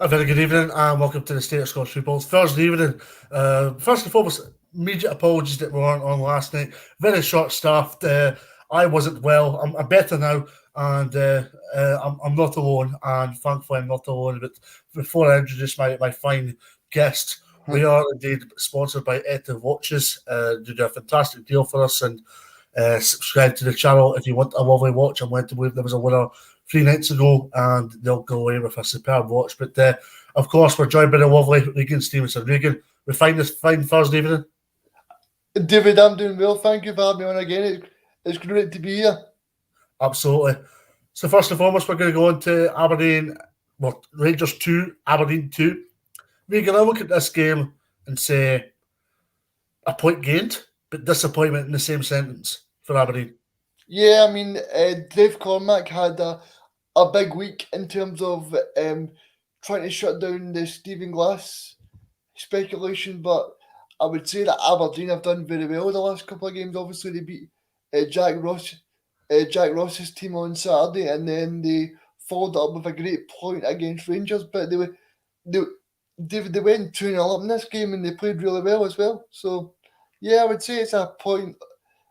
A very good evening and welcome to the State of Scottish Football's Thursday evening. First and foremost, immediate apologies that we weren't on last night. Very short staffed. I wasn't well. I'm better now, and I'm not alone. And thankfully, I'm not alone. But before I introduce my fine guest, we are indeed sponsored by Etta Watches. They do a fantastic deal for us, and subscribe to the channel if you want a lovely watch. I'm led to believe there was a winner 3 nights ago, and they'll go away with a superb watch. But of course, we're joined by the lovely Regan Stevenson. Regan, we find this fine Thursday evening. David, I'm doing well. Thank you for having me on again. It's great to be here. Absolutely. So first and foremost, we're going to go into Aberdeen. Well, Rangers 2, Aberdeen 2. Regan, I look at this game and say a point gained, but disappointment in the same sentence for Aberdeen. Yeah, I mean, Dave Cormack had a big week in terms of trying to shut down the Stephen Glass speculation, but I would say that Aberdeen have done very well the last couple of games. Obviously, they beat Jack Ross's team on Saturday, and then they followed up with a great point against Rangers. But they went 2-0 up in this game, and they played really well as well. So, yeah, I would say it's a point.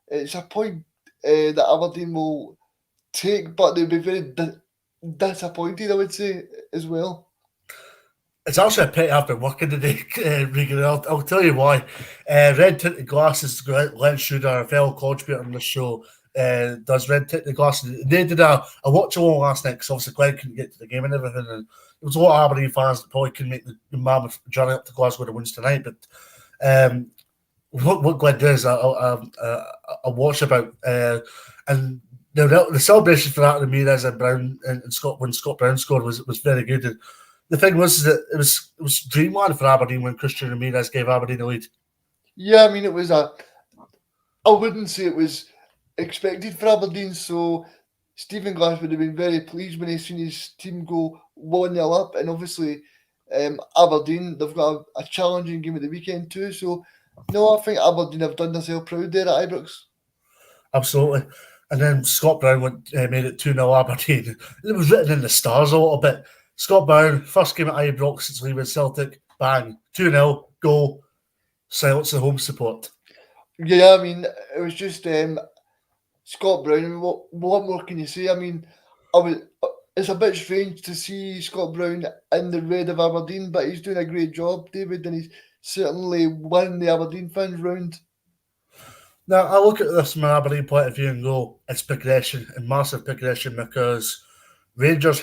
It's a point that Aberdeen will take, but they'll be very disappointed, I would say, as well. It's actually a pity I've been working today, Regan. I'll tell you why. Red Tinted Glasses, Glenn Shuder, a fellow contributor on the show, does Red Tinted Glasses. They did a watch along last night because obviously Glenn couldn't get to the game and everything. And there was a lot of Aberdeen fans that probably couldn't make the mammoth journey up to Glasgow to Wednesday night. But what Glenn did is a watch about, and the celebration for that Ramirez and Brown and Scott when Scott Brown scored was very good. And the thing was that it was dreamland for Aberdeen when Christian Ramirez gave Aberdeen the lead. Yeah, I mean it was I wouldn't say it was expected for Aberdeen. So Stephen Glass would have been very pleased when he seen his team go 1-0 up, and obviously Aberdeen, they've got a challenging game at the weekend too. So no, I think Aberdeen have done themselves proud there at Ibrox. Absolutely. And then Scott Brown made it 2-0 Aberdeen. It was written in the stars a little bit. Scott Brown, first game at Ibrox since leaving Celtic, bang, 2-0, goal, silence the home support. Yeah, I mean, it was just Scott Brown. What more can you say? I mean, it's a bit strange to see Scott Brown in the red of Aberdeen, but he's doing a great job, David, and he's certainly won the Aberdeen fans round. Now, I look at this from an Aberdeen point of view and go, it's progression, and massive progression, because Rangers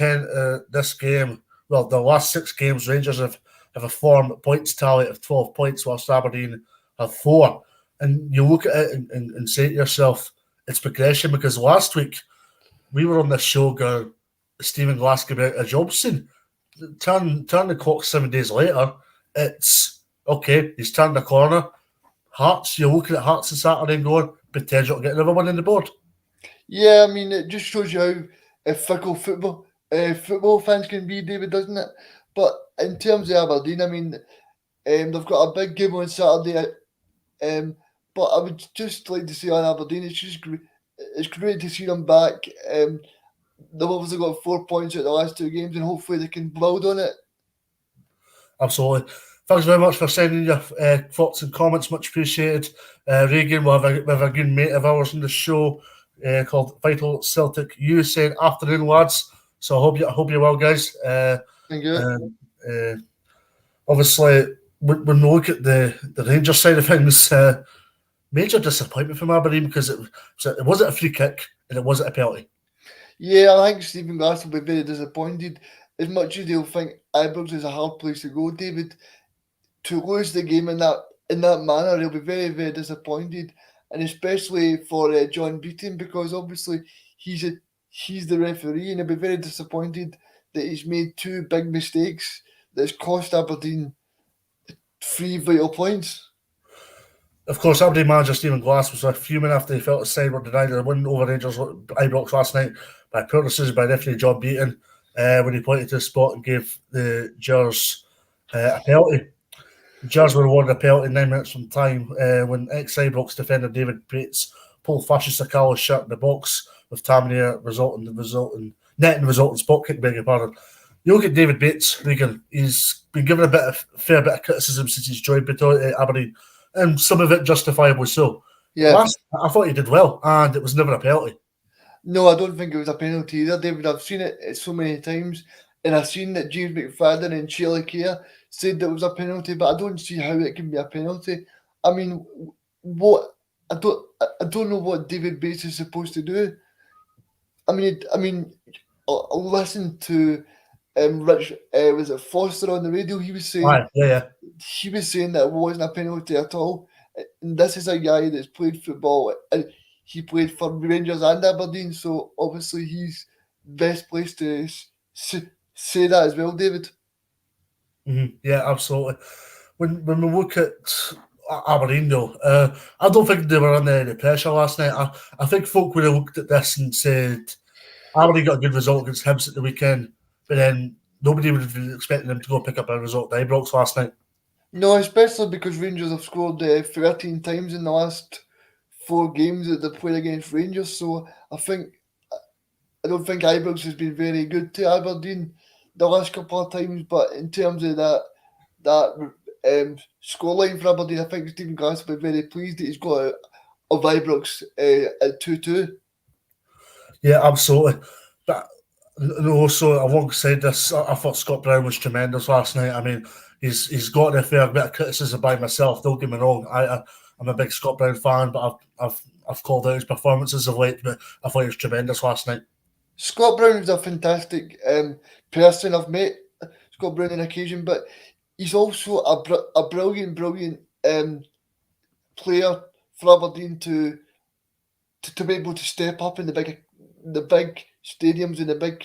this game, well, the last 6 games, Rangers have a form points tally of 12 points, whilst Aberdeen have 4. And you look at it and say to yourself, it's progression, because last week we were on this show going, Stephen Glass gave out a job soon. Turn the clock 7 days later, it's okay, he's turned the corner. Hearts, you're looking at Hearts on Saturday and going, potential to get another one on the board. Yeah, I mean, it just shows you how fickle football fans can be, David, doesn't it? But in terms of Aberdeen, I mean, they've got a big game on Saturday. But I would just like to say on Aberdeen, it's great to see them back. They've obviously got 4 points out the last 2 games, and hopefully they can build on it. Absolutely. Thanks very much for sending your thoughts and comments. Much appreciated. Regan, we have a good mate of ours on the show called Vital Celtic. You saying afternoon, lads. So I hope you're well, guys. Thank you. Obviously, when we look at the Rangers side of things, major disappointment from Aberdeen because it wasn't a free kick and it wasn't a penalty. Yeah, I think Stephen Glass will be very disappointed. As much as they'll think Ibrox is a hard place to go, David, to lose the game in that manner, he'll be very, very disappointed, and especially for John Beaton, because obviously he's the referee, and he'll be very disappointed that he's made 2 big mistakes that's cost Aberdeen 3 vital points. Of course, Aberdeen manager Stephen Glass was fuming after he felt his side were denied a win over Rangers Ibrox last night by poor decision by referee John Beaton when he pointed to the spot and gave the Gers a penalty. The Gers were awarded a penalty 9 minutes from time when ex-Ibrox defender David Bates pulled Fascist Sakala's shirt in the box with Tavernier netting the resulting spot kick, beg your pardon. You look at David Bates, Regan. He's been given fair bit of criticism since he's joined Aberdeen, and some of it justifiably so. Yeah. I thought he did well, and it was never a penalty. No, I don't think it was a penalty either, David. I've seen it so many times, and I've seen that James McFadden and Sheila Kerr said that it was a penalty, but I don't see how it can be a penalty. I mean, what I don't know what David Bates is supposed to do. I listened to Rich was it Foster on the radio. He was saying Yeah. that it wasn't a penalty at all. And this is a guy that's played football and he played for Rangers and Aberdeen, so obviously he's best placed to say that as well, David. Mm-hmm. Yeah, absolutely. When we look at Aberdeen, though, I don't think they were under any pressure last night. I think folk would have looked at this and said, Aberdeen got a good result against Hibs at the weekend, but then nobody would have been expecting them to go pick up a result at Ibrox last night. No, especially because Rangers have scored 13 times in the last 4 games that they've played against Rangers. So I don't think Ibrox has been very good to Aberdeen the last couple of times. But in terms of that scoreline for Aberdeen, I think Stephen Glass will be very pleased that he's got out of Ibrox at 2-2. Yeah, absolutely. But also alongside this, I thought Scott Brown was tremendous last night. I mean, he's got a fair bit of criticism by myself. Don't get me wrong. I'm a big Scott Brown fan, but I've called out his performances of late. But I thought he was tremendous last night. Scott Brown is a fantastic person. I've met Scott Brown on occasion, but he's also a brilliant player for Aberdeen to be able to step up in the big stadiums and the big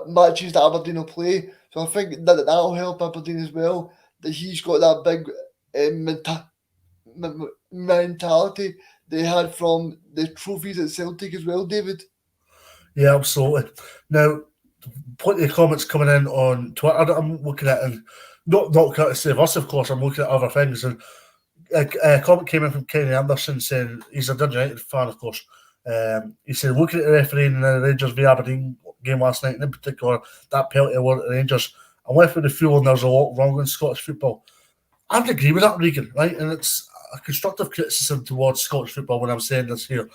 matches that Aberdeen will play. So I think that'll help Aberdeen as well. That he's got that big mentality they had from the trophies at Celtic as well, David. Yeah, absolutely. Now, plenty of comments coming in on Twitter that I'm looking at, and not courtesy of us, of course. I'm looking at other things, and a comment came in from Kenny Anderson saying he's a Dundee United fan, of course. He said, looking at the refereeing in the Rangers v Aberdeen game last night, and in particular that penalty award at the Rangers, I'm left with the feeling there's a lot wrong in Scottish football. I would agree with that, Regan, right? And it's a constructive criticism towards Scottish football when I'm saying this here.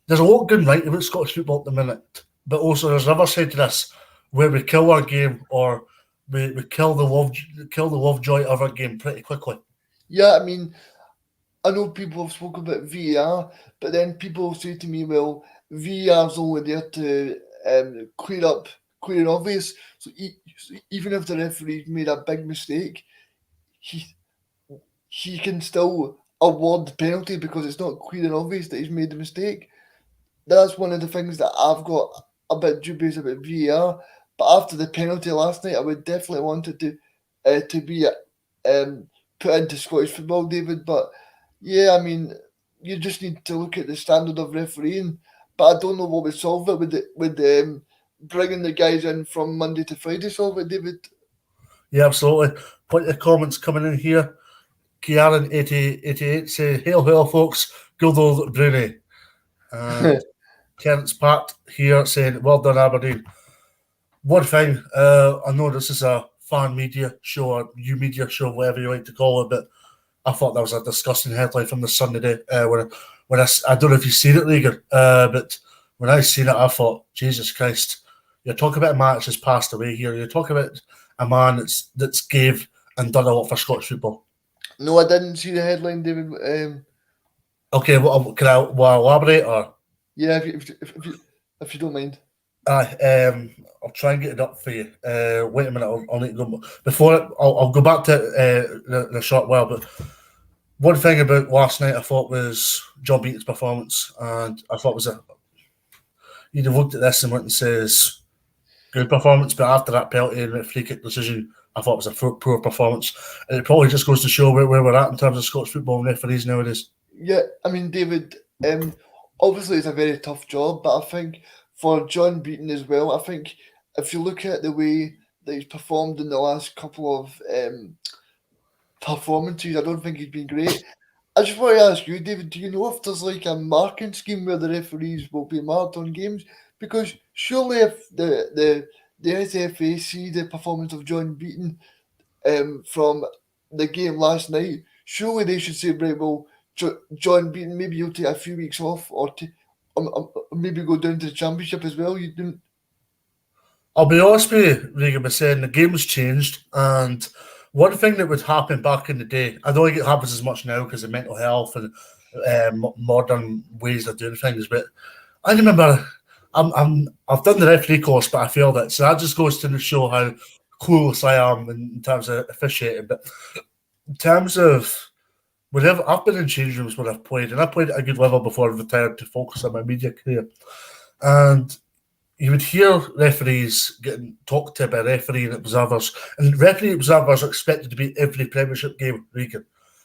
There's a lot going right about Scottish football at the minute, but also there's another side to this where we kill our game, or we kill the love joy of our game pretty quickly. Yeah, I mean, I know people have spoken about VAR, but then people say to me, well, VAR's only there to clear and obvious. So even if the referee made a big mistake, he can still award the penalty because it's not clear and obvious that he's made the mistake. That's one of the things that I've got a bit dubious about VAR. But after the penalty last night, I would definitely want it to be put into Scottish football, David. But yeah, I mean, you just need to look at the standard of refereeing. But I don't know what would solve it with bringing the guys in from Monday to Friday. Solve it, David. Yeah, absolutely. Plenty of comments coming in here. Kiaran 88 say, "Hail, folks, good old Brunei." And Kent's Pat here saying, "Well done, Aberdeen." One thing, I know this is a fan media show or new media show, whatever you like to call it, but I thought that was a disgusting headline from the Sun today. When I don't know if you've seen it, Rieger, but when I seen it, I thought, Jesus Christ, you're talking about a man that's just passed away here. You're talking about a man that's gave and done a lot for Scottish football. No, I didn't see the headline, David. Okay, can I elaborate? Or yeah, if you don't mind. I'll try and get it up for you. Wait a minute, I'll need to go before I'll go back to in a short while. But one thing about last night I thought was John Beaton's performance, and I thought was you'd have looked at this and went and says good performance, but after that penalty and that free kick decision, I thought it was a poor performance, and it probably just goes to show where we're at in terms of Scottish football and referees nowadays. Yeah, I mean, David, obviously it's a very tough job, but I think for John Beaton as well, I think if you look at the way that he's performed in the last couple of performances, I don't think he's been great. I just want to ask you, David, do you know if there's like a marking scheme where the referees will be marked on games? Because surely if the the SFA see the performance of John Beaton from the game last night, surely they should say, right, well, John Beaton, maybe you'll take a few weeks off or maybe go down to the Championship as well. You didn't. I'll be honest with you, Regan, by saying the game has changed, and one thing that would happen back in the day, I don't think it happens as much now because of mental health and modern ways of doing things, but I remember I've done the referee course, but I failed it, so that just goes to show how clueless I am in terms of officiating. But in terms of whenever I've been in change rooms when I've played, and I played at a good level before I retired to focus on my media career, and you would hear referees getting talked to by referee and observers, and referee observers are expected to be every Premiership game, Regan,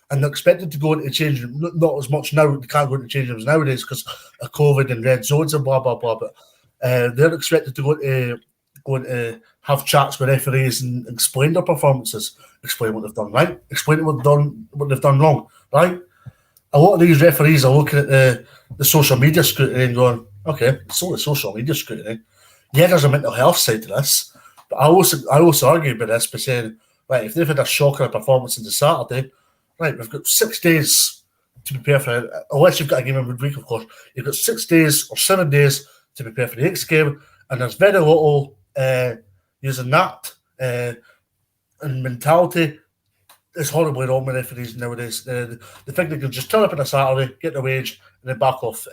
and they're expected to go into change room. Not as much now; they can't go into change rooms nowadays because of COVID and red zones and blah blah blah. But they're expected to go into have chats with referees and explain their performances, explain what they've done right, explain what they've done wrong, right? A lot of these referees are looking at the social media scrutiny and going, okay, it's only social media scrutiny. Yeah, there's a mental health side to this, but I also argue about this by saying, right, if they've had a shocker performance on the Saturday, right, we've got 6 days to prepare for it, unless you've got a game in midweek, of course. You've got 6 days or 7 days to prepare for the next game, and there's very little using that and mentality. It's horribly wrong with referees nowadays. They think they can just turn up on a Saturday, get their wage, and then back off.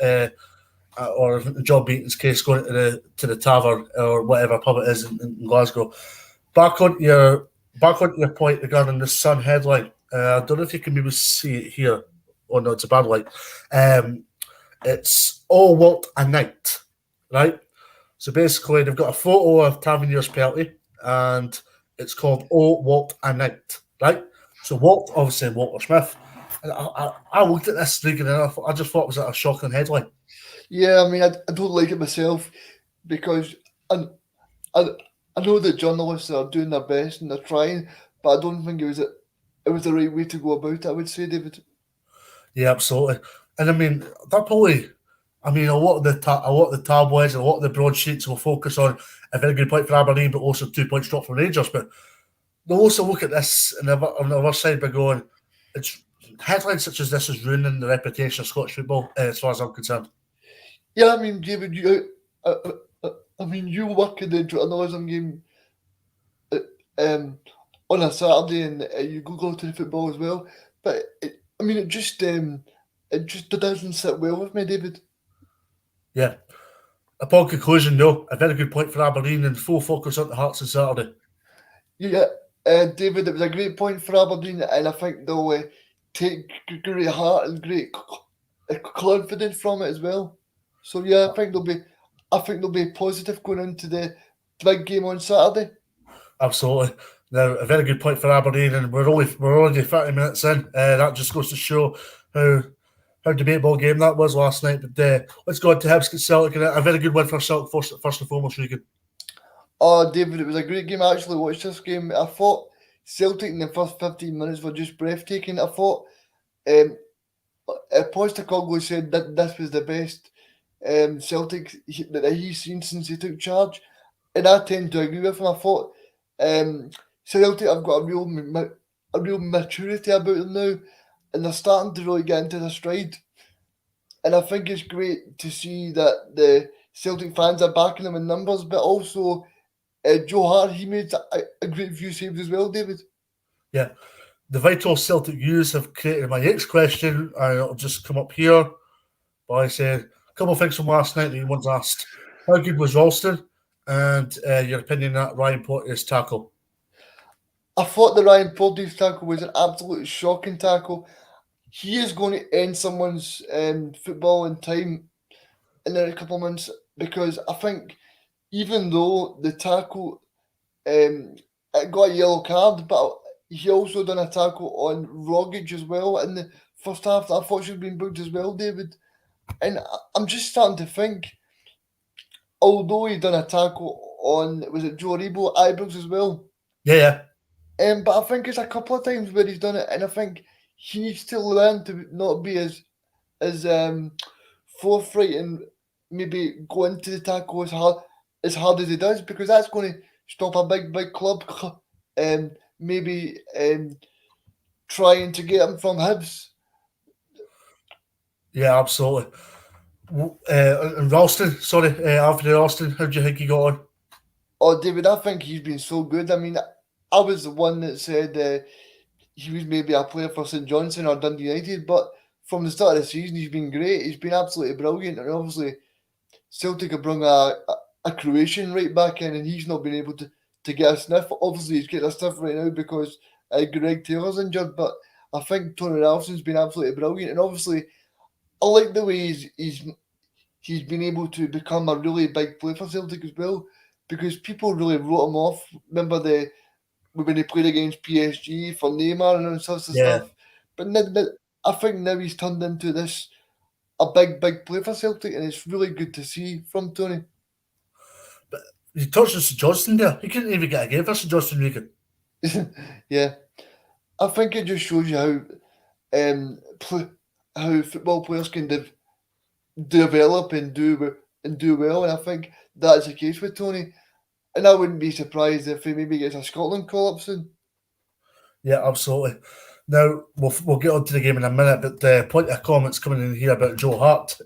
Or in John Beaton's case, going to the tavern or whatever pub it is in Glasgow. Back on your point regarding the Sun headline. I don't know if you can maybe see it here. Oh no, it's a bad light. It's all what a night, right? So basically, they've got a photo of Tavernier's penalty, and it's called "Oh What a Night," right? So Walt, obviously Walter Smith. And I looked at this league and I just thought it was a shocking headline. Yeah, I mean, I don't like it myself because I, I know that journalists are doing their best and they're trying, but I don't think it was the right way to go about it, I would say, David. Yeah, absolutely. And I mean, that probably, I mean, a lot of the tabloids, a lot of the broadsheets will focus on a very good point for Aberdeen, but also 2 points dropped from Rangers. But they'll also look at this on the other side by going, it's headlines such as this is ruining the reputation of Scottish football, as far as I'm concerned. Yeah, I mean, David, you work in the journalism game um, on a Saturday and you go to the football as well. But I mean, it just doesn't sit well with me, David. Yeah. Upon conclusion, no, a very good point for Aberdeen and full focus on the Hearts on Saturday. Yeah, David, it was a great point for Aberdeen, and I think they'll take great heart and great confidence from it as well. So yeah, I think they'll be positive going into the big game on Saturday. Absolutely. Now, a very good point for Aberdeen, and we're already 30 minutes in. That just goes to show how debatable a game that was last night. But let's go on to Hibs Celtic, and a very good win for Celtic first and foremost, Regan. Oh, David, it was a great game. I actually watched this game. I thought Celtic in the first 15 minutes were just breathtaking. I thought Postecoglou said that this was the best Celtic that he's seen since he took charge, and I tend to agree with him. I thought Celtic have got a real maturity about them now, and they're starting to really get into their stride. And I think it's great to see that the Celtic fans are backing them in numbers, but also Joe Hart, he made a great few saves as well, David. Yeah. The vital Celtic views have created my next question, and it'll just come up here by saying a couple of things from last night that you once asked. How good was Ralston? And your opinion on Ryan Porteous tackle? I thought the Ryan Porteous tackle was an absolute shocking tackle. He is going to end someone's football in time in a couple of months because I think even though the tackle it got a yellow card, but he also done a tackle on Rogic as well in the first half that I thought should have been booked as well, David. And I'm just starting to think, although he done a tackle on, was it Joe Rebo, Ibrox as well? Yeah. But I think it's a couple of times where he's done it, and I think he needs to learn to not be as forthright and maybe go into the tackle as hard. as hard as he does, because that's going to stop a big club maybe trying to get him from Hibs. Yeah, absolutely. And Ralston, sorry, Anthony Ralston, how do you think he got on? Oh, David, I think he's been so good. I mean, I was the one that said he was maybe a player for St Johnstone or Dundee United, but from the start of the season, he's been great. He's been absolutely brilliant, and obviously Celtic have brought a Croatian right back in, and he's not been able to get a sniff. Obviously, he's getting a sniff right now because Greg Taylor's injured, but I think Tony Ralston's been absolutely brilliant, and obviously I like the way he's been able to become a really big player for Celtic as well, because people really wrote him off. Remember when he played against PSG for Neymar and all sorts of Yeah, stuff. But I think now he's turned into this a big player for Celtic, and it's really good to see from Tony. he touched on St Johnstone there. He couldn't even get a game for St Johnstone, Regan. Yeah, I think it just shows you how football players can develop and do well, and I think that's the case with Tony. And I wouldn't be surprised if he maybe gets a Scotland call up soon. Yeah, absolutely. Now we'll get on to the game in a minute, but plenty of comments coming in here about Joe Hart.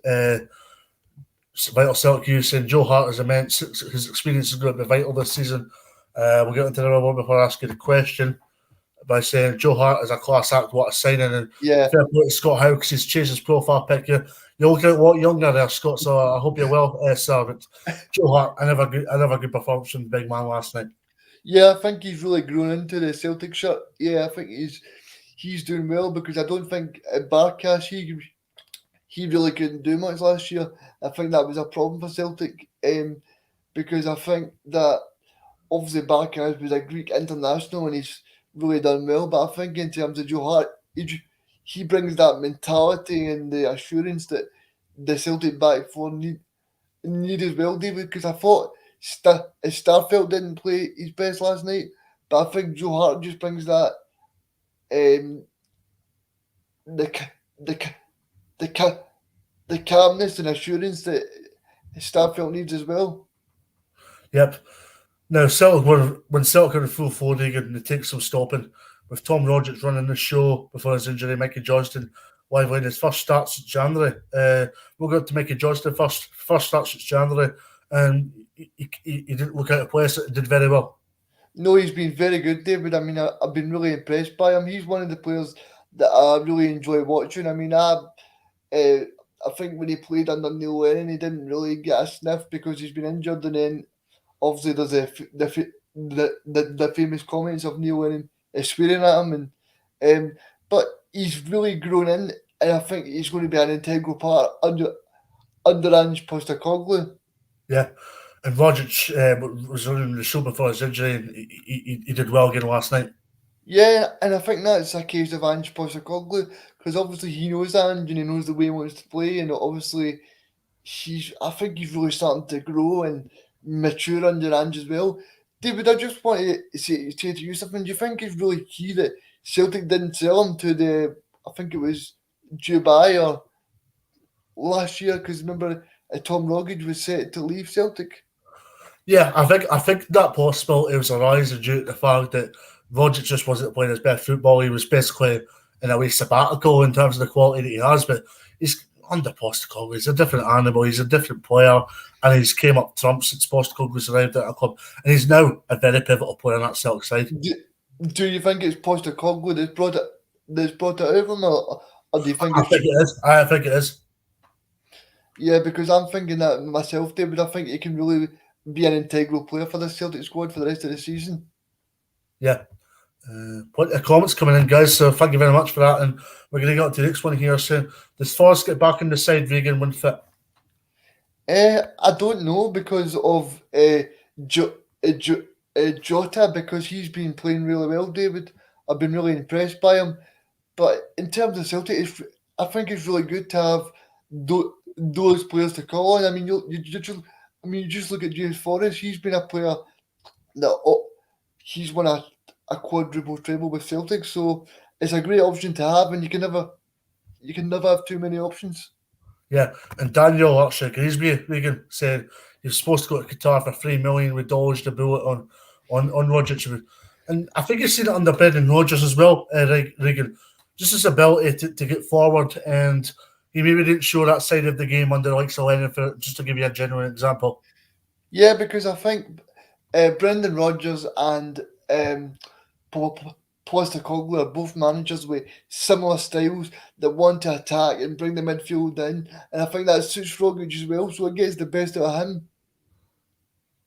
Vital Celtic you saying Joe Hart is immense. His experience is going to be vital this season. We'll get into another one before I ask you the question by saying Joe Hart is a class act. What a signing! And Yeah, fair play to Scott Howe because he's changed his profile pic. You're looking a lot younger there, Scott. So I hope you're well, sir. But Joe Hart, another good performance from the big man last night. yeah, I think he's really grown into the Celtic shirt. Yeah, I think he's doing well, because I don't think at Barkas he really couldn't do much last year. I think that was a problem for Celtic, because I think that obviously Barkas was a Greek international and he's really done well. But I think in terms of Joe Hart, he brings that mentality and the assurance that the Celtic back four need as well, David. Because I thought Starfelt didn't play his best last night, but I think Joe Hart just brings that um, the the the the calmness and assurance that Starfelt needs as well. Yep. Now, Celtic when Celtic are in full forward and they take some stopping, with Tom Rogic running the show before his injury, Mickey Johnston lively in his first start since January. We'll go to Mickey Johnston first start since January, and he didn't look out of place. He did very well. No, he's been very good, David. I mean, I've been really impressed by him. He's one of the players that I really enjoy watching. I mean, I think when he played under Neil Lennon, he didn't really get a sniff because he's been injured, and then obviously there's the famous comments of Neil Lennon swearing at him, and but he's really grown in, and I think he's going to be an integral part under Ange Postecoglou. Yeah. And Rogic was running the show before his injury, and he did well again last night. Yeah, and I think that's a case of Ange Postecoglou, because obviously he knows Ange and he knows the way he wants to play, and obviously I think he's really starting to grow and mature under Ange as well. David, I just want to say to you something. Do you think it's really key that Celtic didn't sell him to I think it was Dubai or last year? Because remember, Tom Rogic was set to leave Celtic. Yeah, I think that possibility was arising due to the fact that Rogic just wasn't playing his best football. He was basically in a way sabbatical in terms of the quality that he has, but he's under Postecoglou. He's a different animal. He's a different player, and he's came up trumps since Postecoglou's arrived at a club, and he's now a very pivotal player on that Celtic side. Do you think it's Postecoglou that's brought it over him, or do you think I think it is. I think it is. Yeah, because I'm thinking that myself, David. I think he can really be an integral player for the Celtic squad for the rest of the season. Yeah. Plenty of comments coming in, guys. So thank you very much for that. And we're going to get on to the next one here soon. Does Forrest get back in the side, Regan, when fit? I don't know because of Jota, because he's been playing really well, David. I've been really impressed by him. But in terms of Celtic, I think it's really good to have those players to call on. I mean, you just look at James Forrest. He's been a player that he's won a quadruple treble with Celtic, so it's a great option to have, and you can never have too many options. Yeah, and Daniel actually agrees with you, Regan, saying He was supposed to go to Qatar for $3 million. We dodged the bullet on Rodgers, and I think you've seen it under Brendan Rodgers as well, Regan. Just his ability to get forward, and he maybe didn't show that side of the game under the likes of Lennon, for just to give you a genuine example. Yeah, because I think Brendan Rodgers and Postecoglou are both managers with similar styles that want to attack and bring the midfield in, and I think that suits Rogic as well, so it gets the best out of him.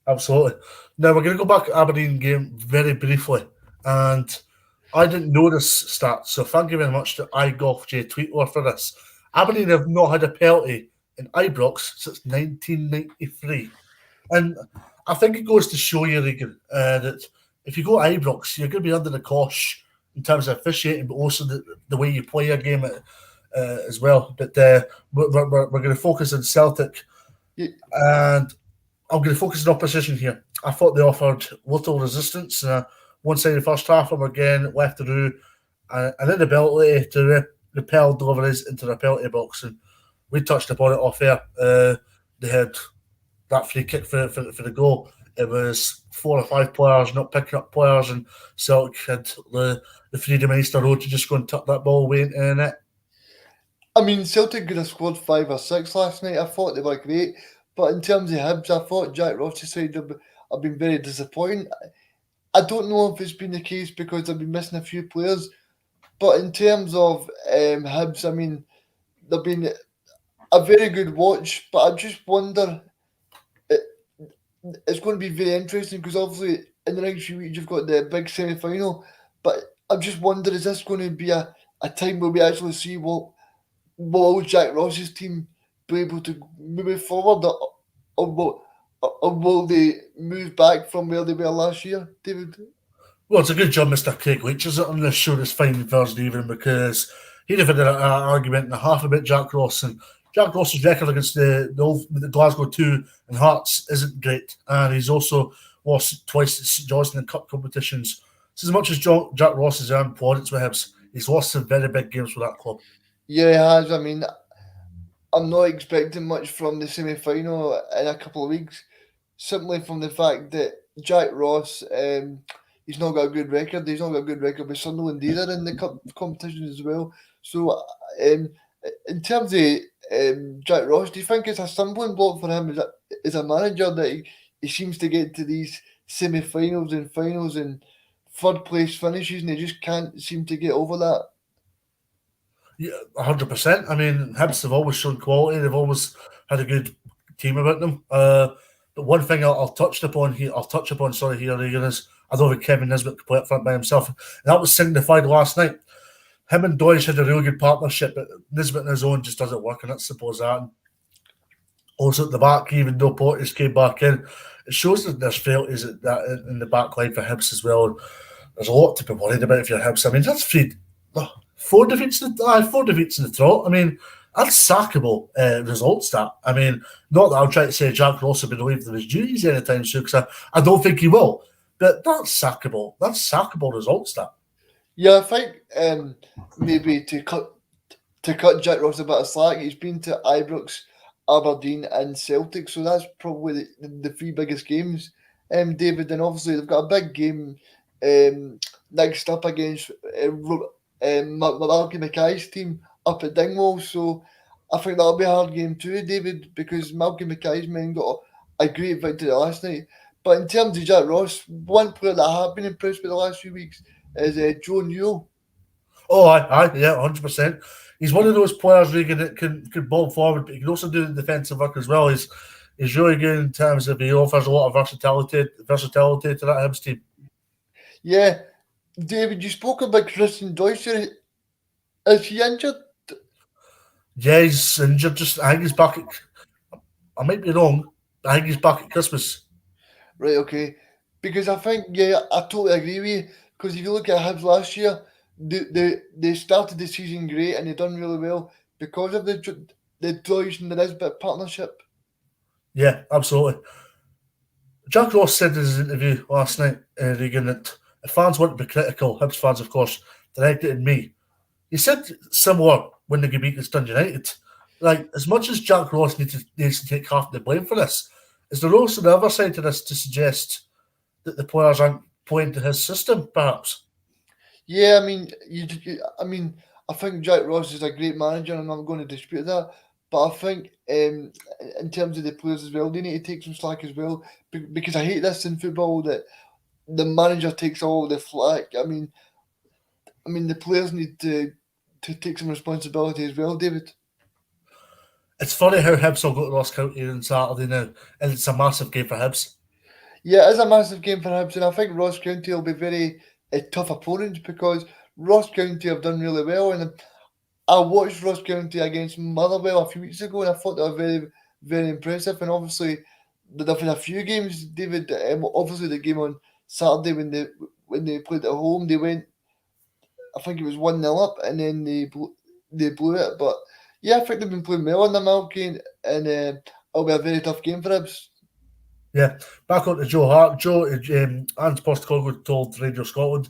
Absolutely. Now we're going to go back to Aberdeen game very briefly, and I didn't know this stat, so thank you very much to iGolfJ Tweetler for this. Aberdeen have not had a penalty in Ibrox since 1993. And I think it goes to show you, Regan, that if you go to Ibrox, you're going to be under the cosh in terms of officiating, but also the way you play your game as well. But we're going to focus on Celtic, and I'm going to focus on opposition here. I thought they offered little resistance. One side of the first half, and again left through an inability to repel deliveries into the penalty box. And we touched upon it off air. They had that free kick for the goal. It was 4 or 5 players not picking up players, and Celtic had the freedom of Easter Road to just go and tuck that ball away into the net. I mean, Celtic could have scored 5 or 6 last night. I thought they were great. But in terms of Hibs, I thought Jack Ross's side have been very disappointing. I don't know if it's been the case because they've been missing a few players. But in terms of Hibs, I mean, they've been a very good watch. But I just wonder, it's going to be very interesting because obviously in the next few weeks you've got the big semi-final. But I just wonder, is this going to be a time where we actually see what will Jack Ross's team be able to move forward, or will they move back from where they were last year, David? Well, it's a good job Mr. Craig Leach is on this show this fine Thursday evening, because he'd have had an argument and a half about Jack Ross, and Jack Ross's record against the Glasgow 2 and Hearts isn't great, and he's also lost twice at St Johnstone in cup competitions. So as much as Jack Ross has earned plaudits with Hibs, he's lost some very big games for that club. Yeah, he has. I mean, I'm not expecting much from the semi-final in a couple of weeks, simply from the fact that Jack Ross, he's not got a good record. He's not got a good record with Sunderland either in the cup competition as well. So, in terms of Jack Ross, do you think it's a stumbling block for him as a manager that he seems to get to these semi-finals and finals and third place finishes, and he just can't seem to get over that? Yeah, 100%. I mean, Hibs have always shown quality. They've always had a good team about them. But one thing I'll touch upon here, Regan, is I don't think Kevin Nisbet could play up front by himself. And that was signified last night. Him and Doyle had a really good partnership, but Nisbet on his own just doesn't work, and that's suppose that. And also at the back, even though Portis came back in, it shows that there's failures in the back line for Hibs as well. There's a lot to be worried about if you're Hibs. I mean, that's four defeats in the trot. I mean, that's sackable results. That, I mean, not that I'm trying to say Jack Ross will be relieved of his duties anytime soon, because I don't think he will. But that's sackable. That's sackable results. That. Yeah, I think maybe to cut Jack Ross a bit of slack, he's been to Ibrox, Aberdeen, and Celtic, so that's probably the 3 biggest games. David, and obviously they've got a big game next up against Malky Mackay's team up at Dingwall, so I think that'll be a hard game too, David, because Malky Mackay's men got a great victory last night. But in terms of Jack Ross, one player that I have been impressed with the last few weeks is Joe Newell. Oh, yeah, 100%. He's one of those players, Regan, that can ball forward, but he can also do the defensive work as well. He's really good in terms of he offers a lot of versatility to that Hibs team. Yeah. David, you spoke about Christian Deutsch. Is he injured? Yeah, he's injured. I think he's back I might be wrong, but I think he's back at Christmas. Right, okay. Because I think, yeah, I totally agree with you. Because if you look at Hibs last year, they started the season great and they done really well because of the Deutsch and the Nisbet partnership. Yeah, absolutely. Jack Ross said in his interview last night, Regan, that if fans want to be critical, Hibs fans, of course, directed at me. He said similar when they beat Dundee United. Like, as much as Jack Ross needs to take half the blame for this, Is there also the other side to this to suggest that the players aren't playing to his system, perhaps? Yeah, I mean, I think Jack Ross is a great manager, and I'm not going to dispute that. But I think, in terms of the players as well, they need to take some slack as well, because I hate this in football that the manager takes all the flack. I mean, the players need to take some responsibility as well, David. It's funny how Hibs will go to Ross County on Saturday now, and it's a massive game for Hibs. Yeah, it is a massive game for Hibs, and I think Ross County will be very tough opponents because Ross County have done really well, and I watched Ross County against Motherwell a few weeks ago, and I thought they were very, very impressive. And obviously, they've had a few games, David. Obviously, the game on Saturday when they played at home, they went. I think it was 1-0 up, and then they blew it. But yeah, I think they've been playing well on the Malkin, and it'll be a very tough game for Hibs. Yeah, back on to Joe Hart. Joe, Hans Postecoglou told Radio Scotland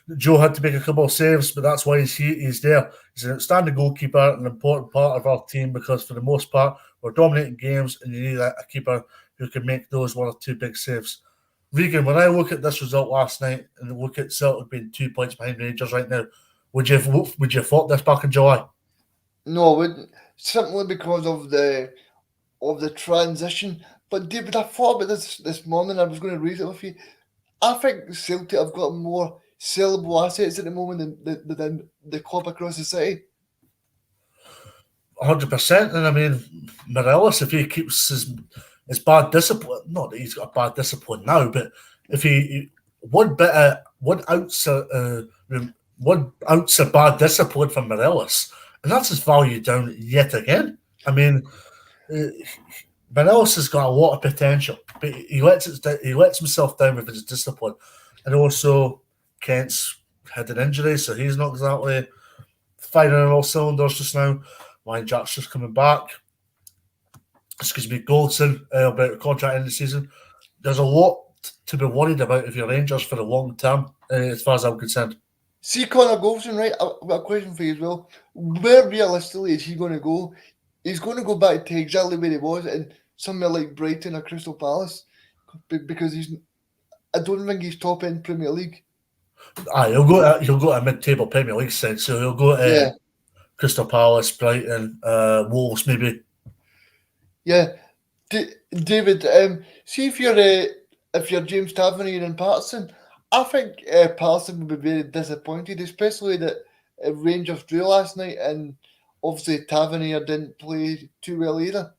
that Joe had to make a couple of saves, but that's why he's there. He's an outstanding goalkeeper, an important part of our team because for the most part we're dominating games, and you need a keeper who can make those one or two big saves. Regan, when I look at this result last night and look at Celtic being 2 points behind Rangers right now, would you have thought this back in July? No, I wouldn't. Simply because of the transition. But David, I thought about this morning. I was going to raise it with you. I think Celtic have got more sellable assets at the moment than the club across the city. 100%. And I mean, Morelos, if he keeps his bad discipline, not that he's got a bad discipline now, but if he one ounce of bad discipline from Morelos, and that's his value down yet again. I mean, Morelos has got a lot of potential, but he lets himself down with his discipline, and also Kent's had an injury, so he's not exactly firing on all cylinders just now. Ryan Jack's just coming back. Excuse me, Goldson about a contract in the season. There's a lot to be worried about if you're Rangers for the long term, as far as I'm concerned. See Connor Goldson, right? I've got a question for you as well. Where realistically is he going to go? He's going to go back to exactly where he was in somewhere like Brighton or Crystal Palace because I don't think he's top end Premier League. He'll go to a mid-table Premier League side, so he'll go to Crystal Palace, Brighton, Wolves, maybe. Yeah, David. See if you're James Tavernier and Patterson, I think Patterson would be very disappointed, especially that Rangers drew last night, and obviously Tavernier didn't play too well either.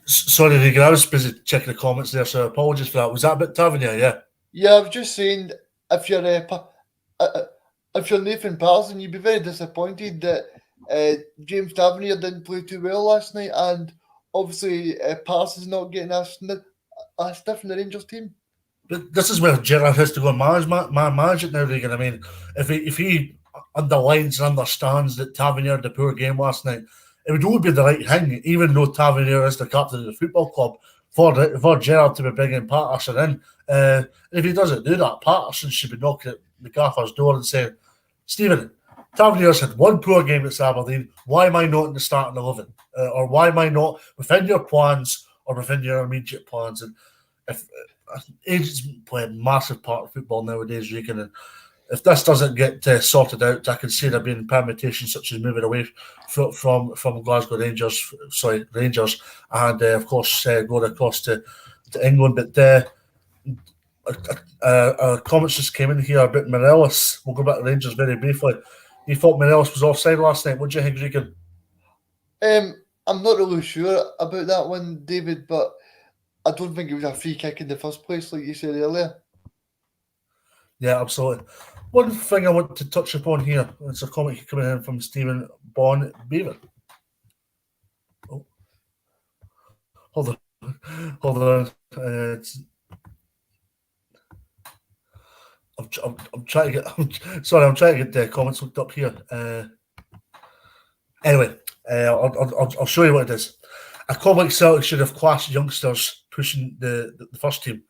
Sorry, Regan, I was busy checking the comments there, so apologies for that. Was that about Tavernier? Yeah. Yeah, I was just saying if you're Nathan Patterson, you'd be very disappointed that James Tavernier didn't play too well last night, and obviously Parsons not getting a sniff in the Rangers team. But this is where Gerrard has to go and manage it now, Regan. I mean, if he underlines and understands that Tavernier had a poor game last night, it would only be the right thing, even though Tavernier is the captain of the football club, for Gerrard to be bringing Patterson in. If he doesn't do that, Patterson should be knocking at the gaffer's door and saying, Stephen, Tavernier's had one poor game at Aberdeen. Why am I not in the starting 11? Or why am I not within your plans or within your immediate plans? And if agents play a massive part of football nowadays, Regan, and if this doesn't get sorted out, I can see there being permutations such as moving away from Glasgow Rangers, and of course going across to England. But comments just came in here about Morelos. We'll go back to Rangers very briefly. You thought Morelos was offside last night. What do you think, Regan? I'm not really sure about that one, David, but I don't think it was a free kick in the first place, like you said earlier. Yeah, absolutely. One thing I want to touch upon here, it's a comment coming in from Stephen Bon Beaver. Oh. Hold on. I'm trying to get. I'm trying to get the comments looked up here. Anyway, I'll show you what it is. A club like Celtic should have class youngsters pushing the first team.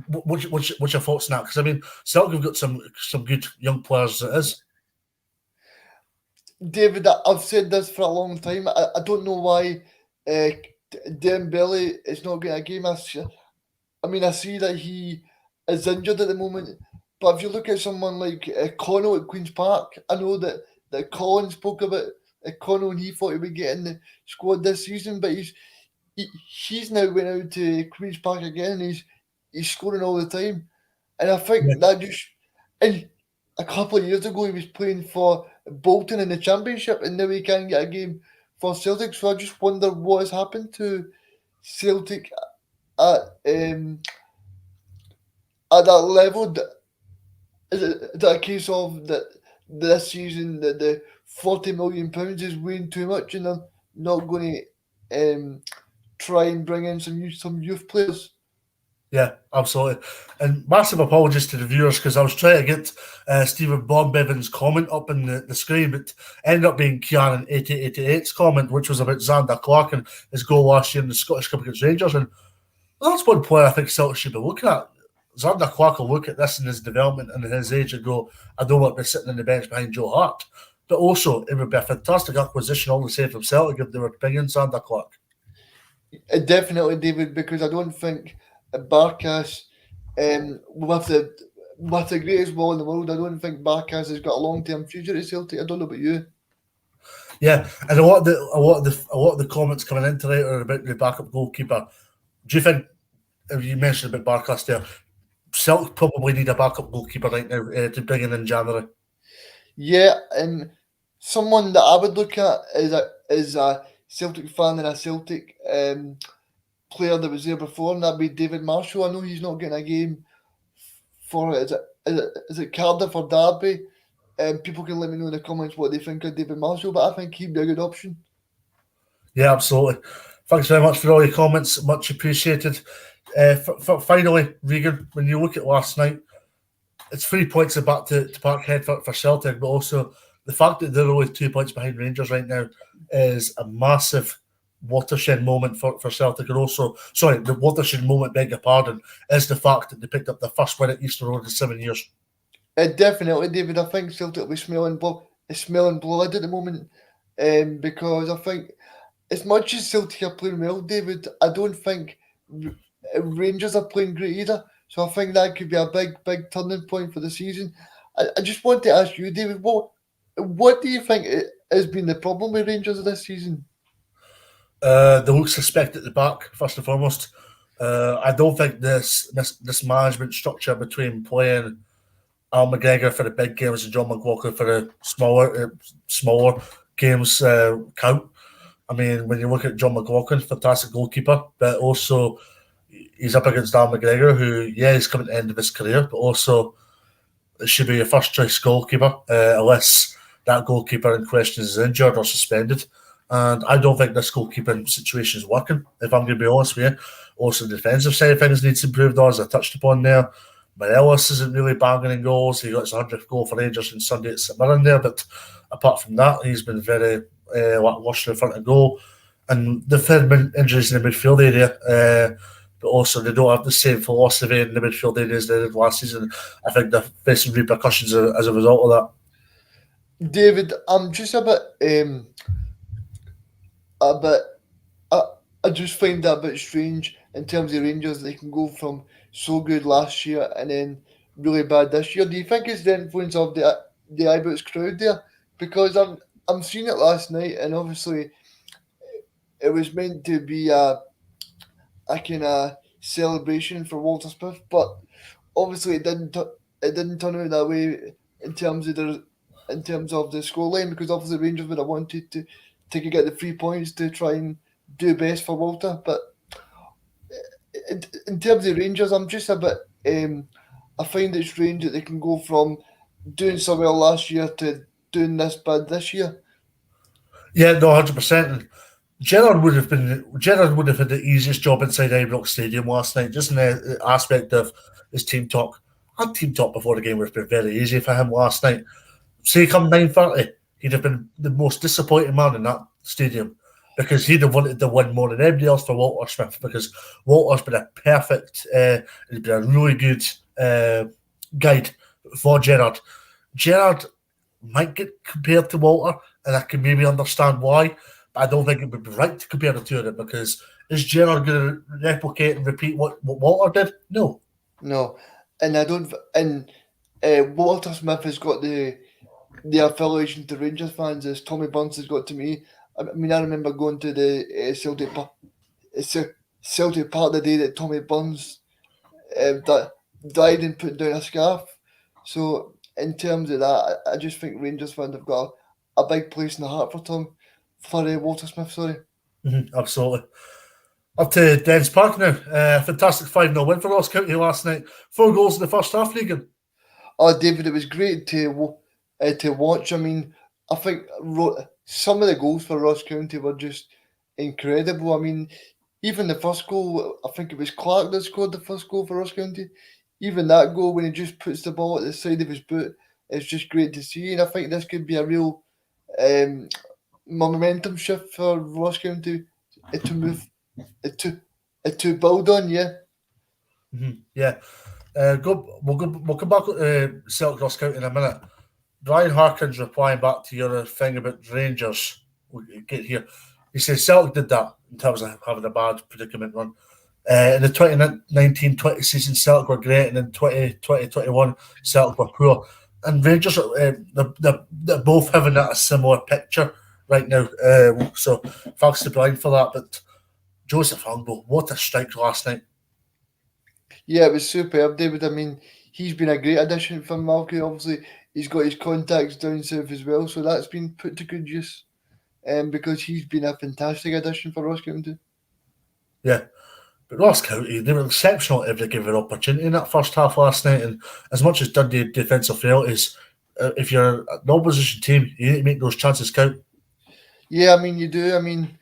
What's your thoughts on that? Because I mean, Celtic have got some good young players as it is. David, I've said this for a long time. I don't know why Dembele is not getting a game. I see that he is injured at the moment, but if you look at someone like Connell at Queen's Park, I know that Colin spoke about Connell and he thought he would get in the squad this season, but he's now went out to Queen's Park again and he's scoring all the time. And I think that just, and a couple of years ago he was playing for Bolton in the Championship and now he can't get a game for Celtic. So I just wonder what has happened to Celtic at at that level. Is it a case of that this season that the £40 million is weighing too much and they're not going to try and bring in some youth players? Yeah, absolutely. And massive apologies to the viewers because I was trying to get Stephen Bevan's comment up in the screen, but ended up being Kieran 8088's comment, which was about Xander Clark and his goal last year in the Scottish Cup against Rangers. And that's one player I think Celtic should be looking at. Xander Clark will look at this in his development and his age and go, I don't want to be sitting on the bench behind Joe Hart. But also, it would be a fantastic acquisition all the same from Celtic if they were bringing Xander Clark. Definitely, David, because I don't think Barkas, with the greatest ball in the world, I don't think Barkas has got a long-term future at Celtic. I don't know about you. Yeah, and a lot of the comments coming in tonight are about the backup goalkeeper. Do you think, if you mentioned about Barkas there, Celtic probably need a backup goalkeeper right now to bring in January? Yeah, and someone that I would look at is a Celtic fan and a Celtic player that was there before, and that'd be David Marshall. I know he's not getting a game for is it Cardiff or Derby. People can let me know in the comments what they think of David Marshall, but I think he'd be a good option. Yeah, absolutely. Thanks very much for all your comments. Much appreciated. Finally, Regan, when you look at last night, it's 3 points back to Parkhead for Celtic, but also the fact that they're only 2 points behind Rangers right now is a massive watershed moment for Celtic. And also, the watershed moment, beg your pardon, is the fact that they picked up the first win at Easter Road in 7 years. Definitely, David. I think Celtic will be smelling blood at the moment, because I think as much as Celtic are playing well, David, I don't think Rangers are playing great either. So I think that could be a big turning point for the season. I just want to ask you, David, what do you think has been the problem with Rangers this season? They look suspect at the back, first and foremost. I don't think this management structure between playing Al McGregor for the big games and John McLaughlin for the smaller games count. I mean, when you look at John McLaughlin, fantastic goalkeeper, but also he's up against Al McGregor, who, he's coming to the end of his career, but also it should be your first choice goalkeeper, unless that goalkeeper in question is injured or suspended. And I don't think this goalkeeping situation is working, if I'm going to be honest with you. Also, the defensive side of things needs improved on, as I touched upon there. Morelos isn't really banging in goals. He got his 100th goal for Rangers on Sunday at St Mirren there, but apart from that, he's been very lacklustre in front of goal. And they've had injuries in the midfield area, but also they don't have the same philosophy in the midfield area as they did last season. I think they're facing repercussions as a result of that. David, I'm just a bit, I just find that a bit strange in terms of Rangers. They can go from so good last year and then really bad this year. Do you think it's the influence of the Ibrox crowd there? Because I'm seeing it last night, and obviously it was meant to be a kind of celebration for Walter Smith, but obviously it didn't turn out that way in terms of the scoreline, because obviously Rangers would have wanted to get the 3 points to try and do best for Walter. But in terms of Rangers, I'm just a bit. I find it strange that they can go from doing so well last year to doing this bad this year. Yeah, no, 100%. Gerrard would have had the easiest job inside Ibrox Stadium last night, just in the aspect of his team talk. Our team talk before the game would have been very easy for him last night. Say come 9:30, he'd have been the most disappointing man in that stadium, because he'd have wanted to win more than anybody else for Walter Smith, because Walter's been a perfect, he's been a really good guide for Gerrard. Gerrard might get compared to Walter, and I can maybe understand why, but I don't think it would be right to compare the two of them, because is Gerrard going to replicate and repeat what Walter did? No. No, and I don't. And Walter Smith has got the affiliation to Rangers fans as Tommy Burns has got to me. I mean, I remember going to the Celtic Park the day that Tommy Burns died and put down a scarf. So in terms of that, I just think Rangers fans have got a big place in the heart for Walter Smith. Sorry. Absolutely. Up to Dens Park now. Fantastic 5-0 win for Ross County last night. 4 goals in the first half, Regan. Oh, David, it was great to watch. I mean, I think some of the goals for Ross County were just incredible. I mean, even the first goal, I think it was Clark that scored the first goal for Ross County. Even that goal, when he just puts the ball at the side of his boot, it's just great to see. And I think this could be a real momentum shift for Ross County to move to build on. Yeah. Yeah. We'll come back to Celtic Ross County in a minute. Brian Harkin's replying back to your thing about Rangers. We'll get here. He says Celtic did that in terms of having a bad predicament run. In the 2019-20 season, Celtic were great, and in 2020-21, Celtic were poor. And Rangers, they're both having a similar picture right now. So thanks to Brian for that. But Joseph Hungbo, what a strike last night. Yeah, it was superb, David. I mean, he's been a great addition for Malky. Obviously, he's got his contacts down south as well, so that's been put to good use. Because he's been a fantastic addition for Ross County. Yeah, but Ross County, they were exceptional at every given opportunity in that first half last night. And as much as Dundee defensive frailties, if you're an opposition team, you need to make those chances count. Yeah, I mean, you do. I mean,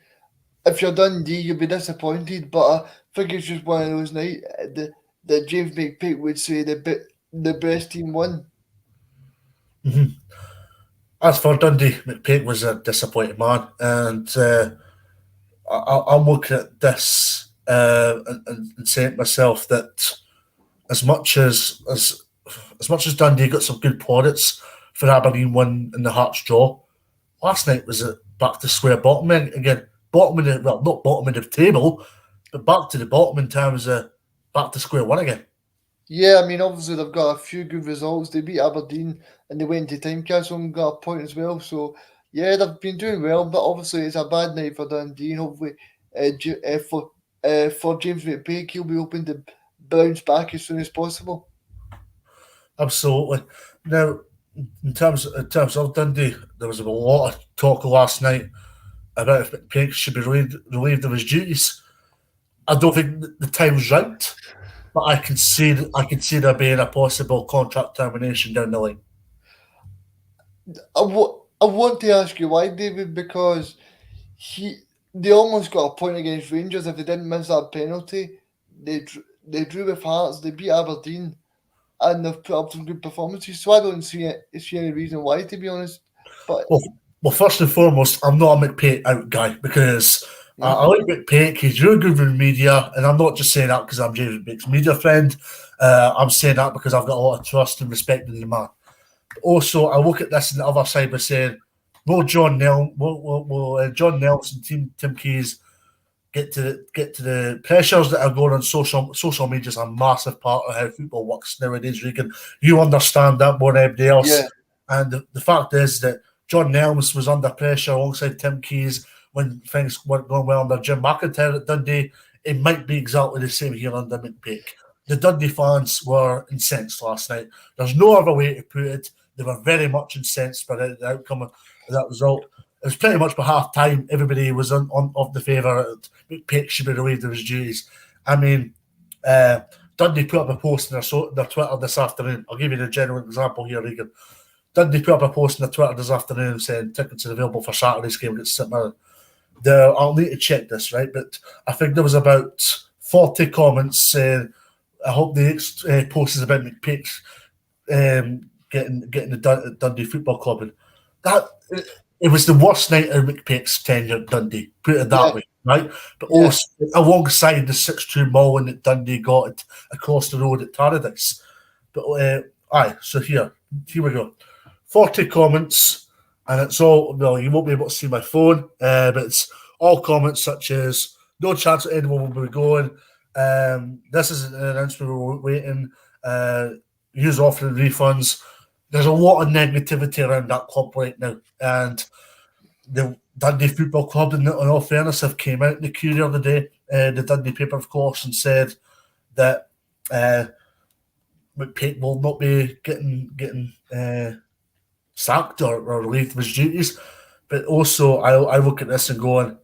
if you're Dundee, you'll be disappointed, but I think it's just one of those nights that James McPake would say the best team won. Mm-hmm. As for Dundee, McPake was a disappointed man, and I'm looking at this and saying to myself that as much as Dundee got some good plaudits for Aberdeen win in the Hearts draw, last night was back to square bottom again. Bottom of the, well, not bottom of the table, but back to the bottom in terms of back to square one again. Yeah, I mean, obviously they've got a few good results. They beat Aberdeen and they went to Tynecastle and got a point as well. So, yeah, they've been doing well, but obviously it's a bad night for Dundee. And hopefully, for James McPake, he'll be hoping to bounce back as soon as possible. Absolutely. Now, in terms of Dundee, there was a lot of talk last night about if McPake should be relieved of his duties. I don't think the time's right, but I can see there being a possible contract termination down the line. I want to ask you why, David, because they almost got a point against Rangers if they didn't miss that penalty. They drew with Hearts, they beat Aberdeen, and they've put up some good performances. So I don't see any reason why, to be honest. But well, first and foremost, I'm not a McPake out guy because I like McPake. He's really good with the media, and I'm not just saying that because I'm James McPake's media friend. I'm saying that because I've got a lot of trust and respect in the man. But also, I look at this on the other side by saying, will John Nelson, Tim Keys get to the pressures that are going on social media is a massive part of how football works nowadays, Regan. You understand that more than anybody else. Yeah. And the fact is that John Nelson was under pressure alongside Tim Keys when things weren't going well under Jim McIntyre at Dundee. It might be exactly the same here under McPake. The Dundee fans were incensed last night. There's no other way to put it. They were very much incensed by the outcome of that result. It was pretty much by half time, everybody was on of the favour that McPake should be relieved of his duties. I mean, Dundee put up a post on their Twitter this afternoon. I'll give you the general example here, Regan. Dundee put up a post on their Twitter this afternoon saying tickets are available for Saturday's game against St Mirren. I'll need to check this, right? But I think there was about 40 comments saying, I hope the post is about McPake's getting the Dundee Football Club. And that it was the worst night of McPake's tenure at Dundee, put it that way, right? But also alongside the 6-2 mauling that Dundee got across the road at Tannadice. But so here we go. 40 comments, and it's all, well, you won't be able to see my phone, but it's all comments such as no chance that anyone will be going. This is an announcement we're waiting. Use offering refunds. There's a lot of negativity around that club right now, and the Dundee Football Club, in all fairness, have came out in the Courier the day, the Dundee paper, of course, and said that McPake will not be getting sacked or relieved of his duties. But also, I look at this and going,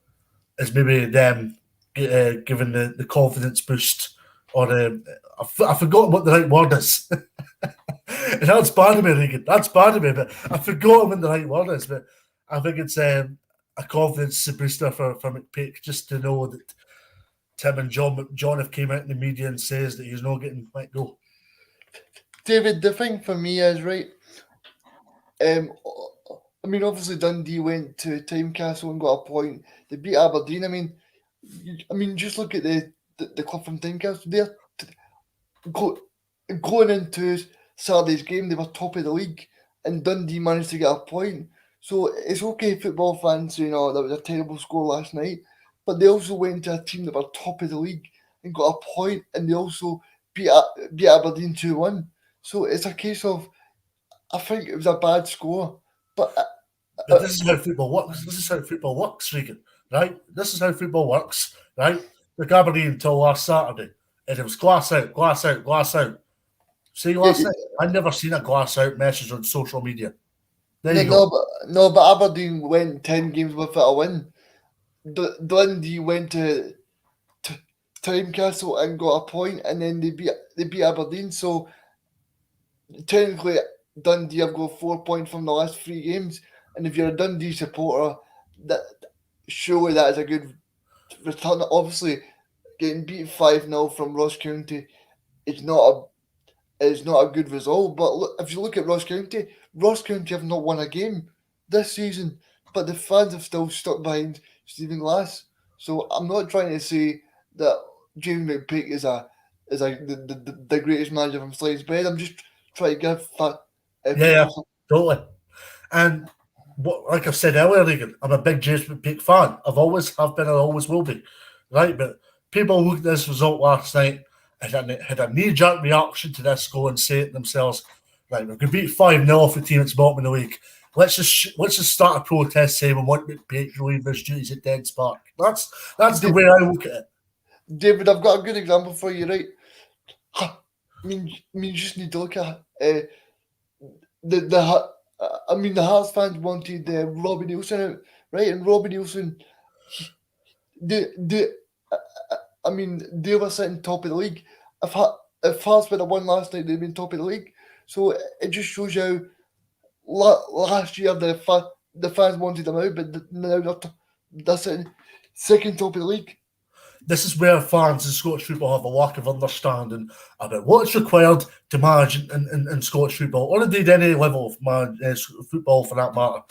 is maybe them giving the confidence boost, or I forgot what the right word is. And that's bad of me, Regan. That's bad of me, but I forgot what the right word is. But I think it's a confidence booster for McPake, just to know that Tim and John have came out in the media and says that he's not getting let go. David, the thing for me is, right, I mean, obviously Dundee went to Tynecastle and got a point. They beat Aberdeen. I mean, just look at the club from Tynecastle. They're going into Saturday's game. They were top of the league, and Dundee managed to get a point. So it's okay, football fans saying, "Oh, that was a terrible score last night," but they also went to a team that were top of the league and got a point, and they also beat Aberdeen 2-1. So it's a case of, I think it was a bad score, but But this is how football works. This is how football works, Regan. Right? This is how football works. Right? The Aberdeen until last Saturday, and it was glass out, glass out, glass out. See, last night, I've never seen a glass out message on social media. There you go. but Aberdeen went 10 games without a win. Dundee went to Tynecastle and got a point, and then they beat Aberdeen. So technically, Dundee have got 4 points from the last 3 games. And if you're a Dundee supporter, that surely that is a good return. Obviously, getting beat 5-0 from Ross County is not a good result. But look, if you look at Ross County have not won a game this season, but the fans have still stuck behind Stephen Glass. So I'm not trying to say that James McPake is the greatest manager from sliced bread. I'm just trying to give Yeah, totally. And like I've said earlier, Regan, I'm a big James McPake fan. I've always have been, I always will be. Right? But people look at this result last night and had a knee-jerk reaction to this goal and say to themselves, right, we're going to beat 5-0 off the team that's bottom of the league. Let's just start a protest saying we want McPake to leave his duties at Dead Spark. That's the way I look at it. David, I've got a good example for you, right? I mean, you just need to look at the Hearts fans wanted Robbie Nielsen out, right? And Robbie Nielsen, they were sitting top of the league. If Hearts would have won last night, they'd been top of the league. So it just shows you how last year the fans wanted them out, but now they're sitting second top of the league. This is where fans in Scottish football have a lack of understanding about what's required to manage in Scottish football, or indeed any level of football for that matter.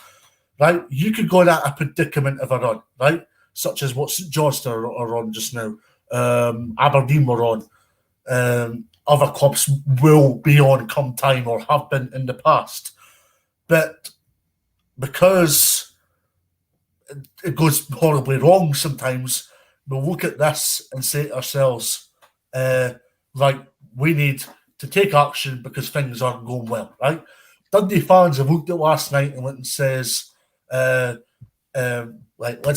Right? You could go in a predicament of a run, right? Such as what St Johnstone are on just now. Aberdeen were on. Other clubs will be on come time or have been in the past. But because it goes horribly wrong sometimes, we'll look at this and say to ourselves, right, we need to take action because things aren't going well, right? Dundee fans have looked at last night and went and says, let's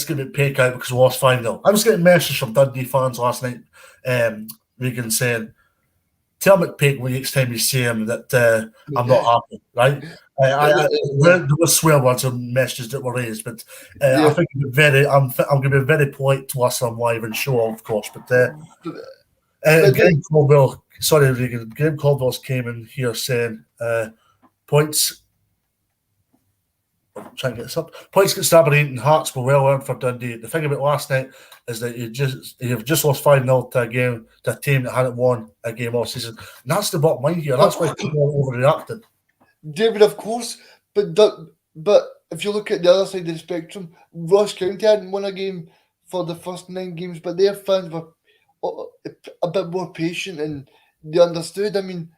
give it pay out because we lost 5-0. I was getting messages from Dundee fans last night, Regan, saying, tell McPake when next time you see him that I'm not happy, right? There were swear words and messages that were raised, but I think I'm going to be very polite to us on live and show, of course. But Graham Caldwell, sorry, Regan, Graham Caldwell's came in here saying points. I'm trying to get this up. Points against Aberdeen and Hearts were well earned for Dundee. The thing about last night is that you've just lost 5-0 to a team that hadn't won a game all season. And that's the bottom line here. That's why people are overreacting. David, of course, but if you look at the other side of the spectrum, Ross County hadn't won a game for the first 9 games, but their fans were a bit more patient and they understood. I mean,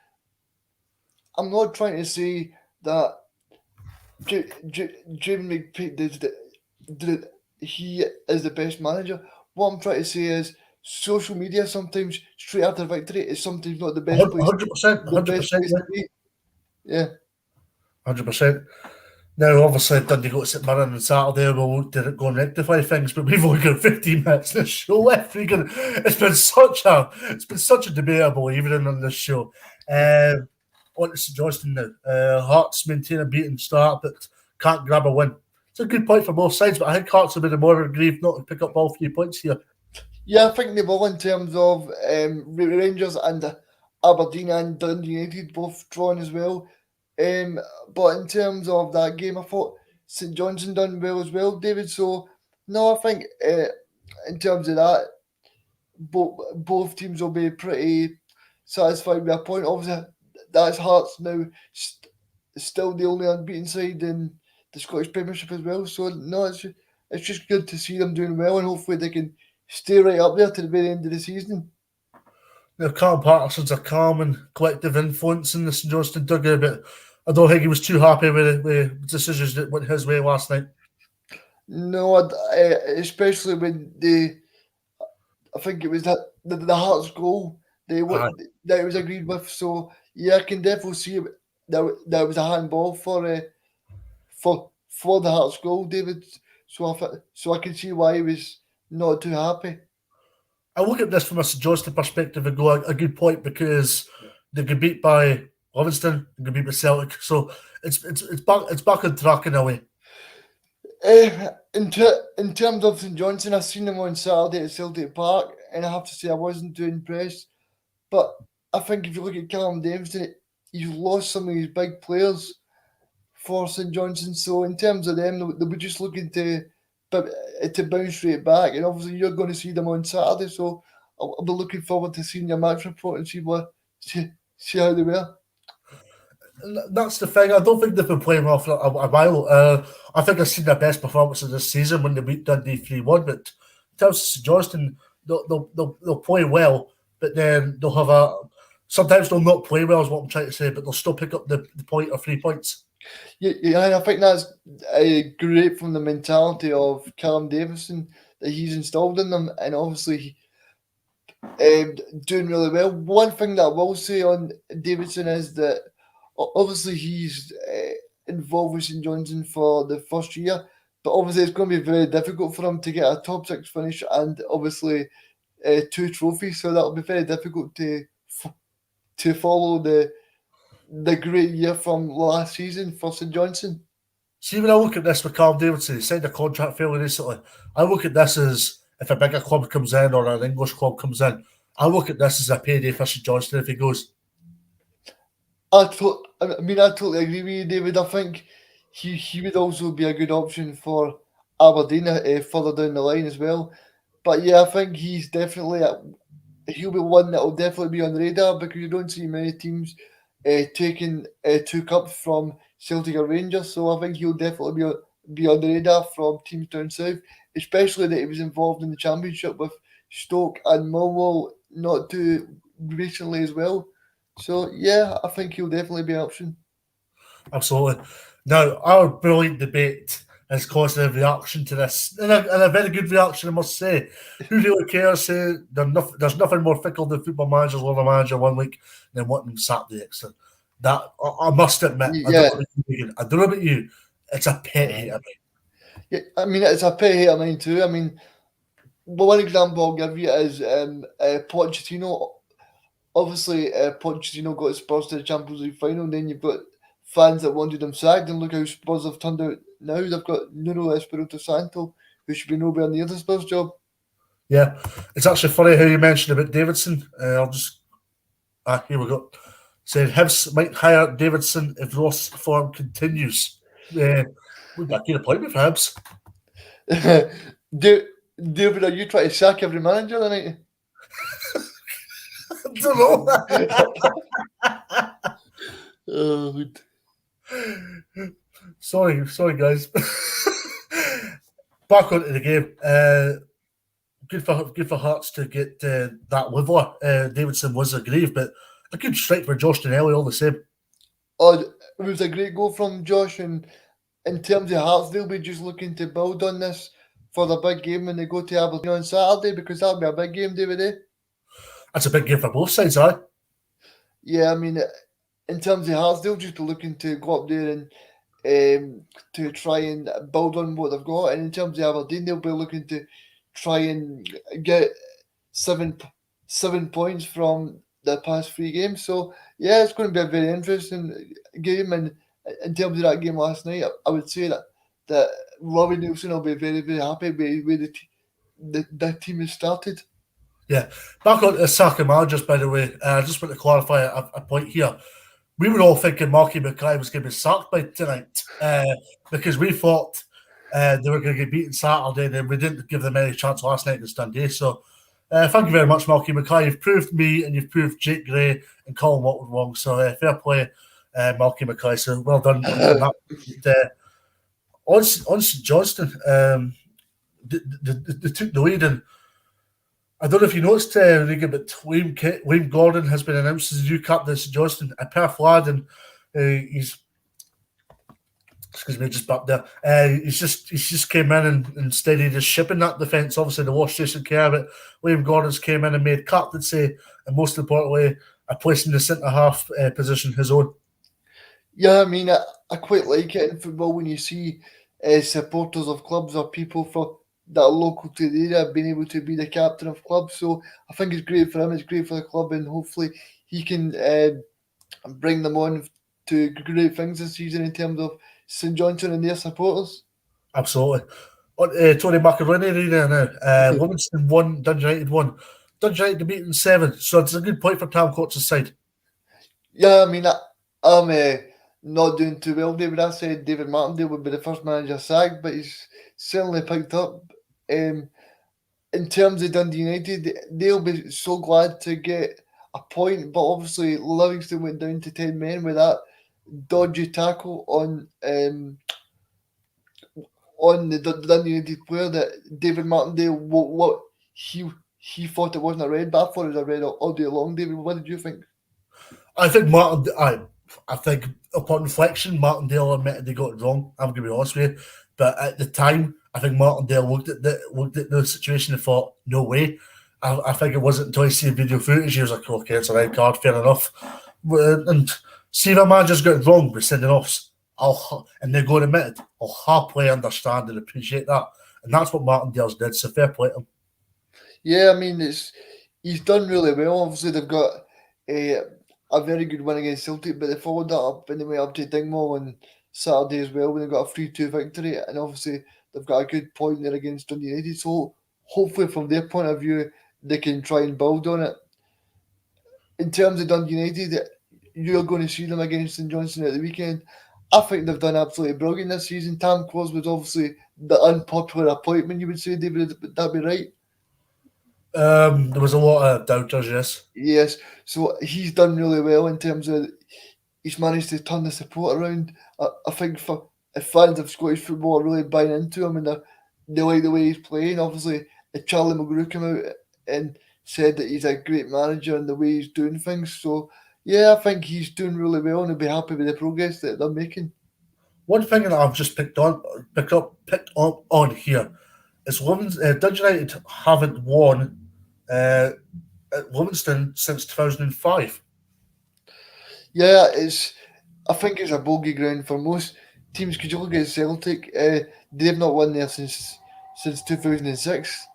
I'm not trying to say that Jim McPake he is the best manager. what I'm trying to say is social media sometimes straight after victory is sometimes not the best place 100%, the best 100%, place yeah, to be. Yeah. 100%. Now, obviously, Dundee got to St Mirren on Saturday. We'll go and rectify things, but we've only got 15 minutes in the show left. It's been such a debatable evening on this show. On to St Johnstone now. Hearts maintain a beaten start, but can't grab a win. It's a good point for both sides, but I think Hearts have been more aggrieved not to pick up all 3 points here. Yeah, I think they will in terms of Rangers and Aberdeen and Dundee United both drawn as well. But in terms of that game, I thought St Johnstone done well as well, David. So no, I think in terms of that, both teams will be pretty satisfied with a point. Obviously, that's Hearts now still the only unbeaten side in the Scottish Premiership as well. So no, it's just good to see them doing well, and hopefully they can stay right up there to the very end of the season. Now, Carl Patterson's a calm and collective influence in the St Johnstone dugout, but I don't think he was too happy with the decisions that went his way last night. No, especially when I think it was the Hearts goal that it was agreed with. So yeah, I can definitely see that was a handball for the Hearts goal, David. So I can see why he was not too happy. I look at this from a St Johnstone perspective and go a good point because they get beat by Livingston, they get beat by Celtic, so it's back on track in a way. In terms of St Johnstone, I seen them on Saturday at Celtic Park, and I have to say I wasn't too impressed. But I think if you look at Callum Davidson, he's lost some of his big players for St Johnstone. So in terms of them, they'll be just looking to bounce straight back. And obviously, you're going to see them on Saturday. So I'll be looking forward to seeing your match report and see how they were. That's the thing. I don't think they've been playing well for a while. I think I've seen their best performance of this season when they beat Dundee 3-1. But in terms of St Johnstone, they'll play well, but then they'll have sometimes they'll not play well, is what I'm trying to say, but they'll still pick up the point or 3 points. Yeah, and I think that's great from the mentality of Callum Davison that he's installed in them, and obviously doing really well. One thing that I will say on Davidson is that obviously he's involved with St Johnstone for the first year, but obviously it's going to be very difficult for him to get a top 6 finish and obviously 2 trophies, so that'll be very difficult to follow the great year from last season for St Johnstone. See, when I look at this with Carl Davidson, he signed a contract fairly recently. I look at this as if a bigger club comes in or an English club comes in, I look at this as a payday for St Johnstone if he goes. I totally agree with you, David. I think he would also be a good option for Aberdeen further down the line as well. But yeah, I think he's definitely he'll be one that will definitely be on the radar because you don't see many teams taking 2 cups from Celtic or Rangers. So I think he'll definitely be on the radar from teams down south, especially that he was involved in the Championship with Stoke and Millwall not too recently as well. So yeah, I think he'll definitely be an option. Absolutely. Now, our brilliant debate has caused a reaction to this, and a very good reaction, I must say. Who really cares? There's nothing more fickle than football managers love a manager 1 week and then wanting them sacked the next. That I must admit, Yeah. I don't know about you. It's a pet hate of mine. Yeah, I mean, it's a pet hate of mine too. I mean, one example I'll give you is Pochettino. Obviously, Pochettino got Spurs to the Champions League final, and then you've got fans that wanted him sacked, and look how Spurs have turned out now. They've got Nuno Espirito Santo, who should be nowhere near the Spurs job. Yeah, it's actually funny how you mentioned about Davidson. Here we go. Saying Hibs might hire Davidson if Ross form continues. Would be a good appointment for Hibs. David, are you trying to sack every manager tonight? I don't know. Sorry, guys. Back onto the game. Good for Hearts to get that Wiveler. Davidson was aggrieved, but a good strike for Josh Donnelly all the same. Oh, it was a great goal from Josh, and in terms of Hearts, they'll be just looking to build on this for the big game when they go to Aberdeen on Saturday? Because that'll be a big game, David. Eh? That's a big game for both sides, aye. Yeah, I mean, in terms of Hearts, they'll just be looking to go up there and to try and build on what they've got. And in terms of Aberdeen, they'll be looking to try and get seven 7 points from the past 3 games. So yeah, it's going to be a very interesting game. And in terms of that game last night, I would say that Robbie Nielsen will be very very happy with the way the team has started. Yeah. Back on the Saka managers, by the way, I just want to clarify a point here. We were all thinking Marky Mackay was going to be sacked by tonight because we thought they were going to get beaten Saturday, and we didn't give them any chance last night against Dundee. So thank you very much, Marky Mackay. You've proved me and you've proved Jake Gray and Colin Watwood wrong. So fair play, Marky Mackay. So well done on that. On St Johnstone, they took the lead, and I don't know if you noticed, Regan, but Wayne Gordon has been announced as the new captain of St Johnstone, a Perth lad, and he's excuse me, just back there. He's just came in and steadied his ship in that defence. Obviously, they lost Jason Kerr, but William Gordon's came in and made captaincy, and most importantly, a place in the centre half position his own. Yeah, I mean, I quite like it in football when you see supporters of clubs or people that are local to the area being able to be the captain of clubs. So I think it's great for him, it's great for the club, and hopefully he can bring them on to great things this season in terms of St Johnstone and their supporters. Absolutely. Tony Macaroni arena now. Livingston 1, Dundee United 1. Dundee United beaten 7, so it's a good point for Tam Courts' side. Yeah, I mean, I'm not doing too well, David. I said David Martindale would be the first manager sacked, but he's certainly picked up. In terms of Dundee United, they'll be so glad to get a point, but obviously Livingston went down to 10 men with that dodgy tackle on the Dundee United player that David Martindale, what he thought it wasn't a red, but I thought it was a red all day long. David, what did you think? I think I think upon reflection, Martindale admitted they got it wrong. I'm going to be honest with you, but at the time, I think Martindale looked at the situation and thought, no way. I think it wasn't until he see video footage he was like, okay, it's a red card, fair enough. And see if a manager's got it wrong with sending offs, and they're going to admit it, I'll happily understand and appreciate that. And that's what Martindale's did, so fair play to him. Yeah, I mean, he's done really well. Obviously, they've got a very good win against Celtic, but they followed that up in the way up to Dingwall on Saturday as well when they got a 3-2 victory, and obviously they've got a good point there against Dundee United. So hopefully, from their point of view, they can try and build on it. In terms of Dundee United, you're going to see them against St Johnstone at the weekend. I think they've done absolutely brilliant this season. Tam Claus was obviously the unpopular appointment, you would say, David. Would that be right? There was a lot of doubters, yes. Yes. So he's done really well in terms of he's managed to turn the support around. I think for if fans of Scottish football are really buying into him and they like the way he's playing. Obviously, Charlie McGrew came out and said that he's a great manager and the way he's doing things. So yeah, I think he's doing really well and he'll be happy with the progress that they're making. One thing that I've just picked up on here is Dundee United haven't won at Livingston since 2005. Yeah, I think it's a bogey ground for most teams. Could you look at Celtic? They've not won there since 2006.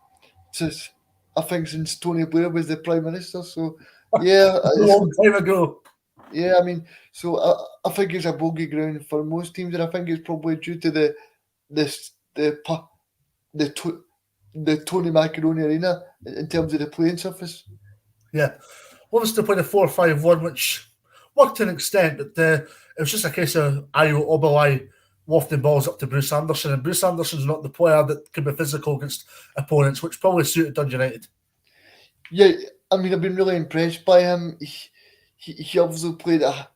Since I think since Tony Blair was the Prime Minister. So yeah, A long time ago. yeah. I mean, so I think it's a bogey ground for most teams, and I think it's probably due to the the Tony Macaroni Arena in terms of the playing surface. Yeah. Livingston played a 4-5-1, which worked to an extent, but it was just a case of Ayo Obalai wafting balls up to Bruce Anderson, and Bruce Anderson's not the player that can be physical against opponents, which probably suited Dundee United. Yeah, I mean, I've been really impressed by him. He obviously played at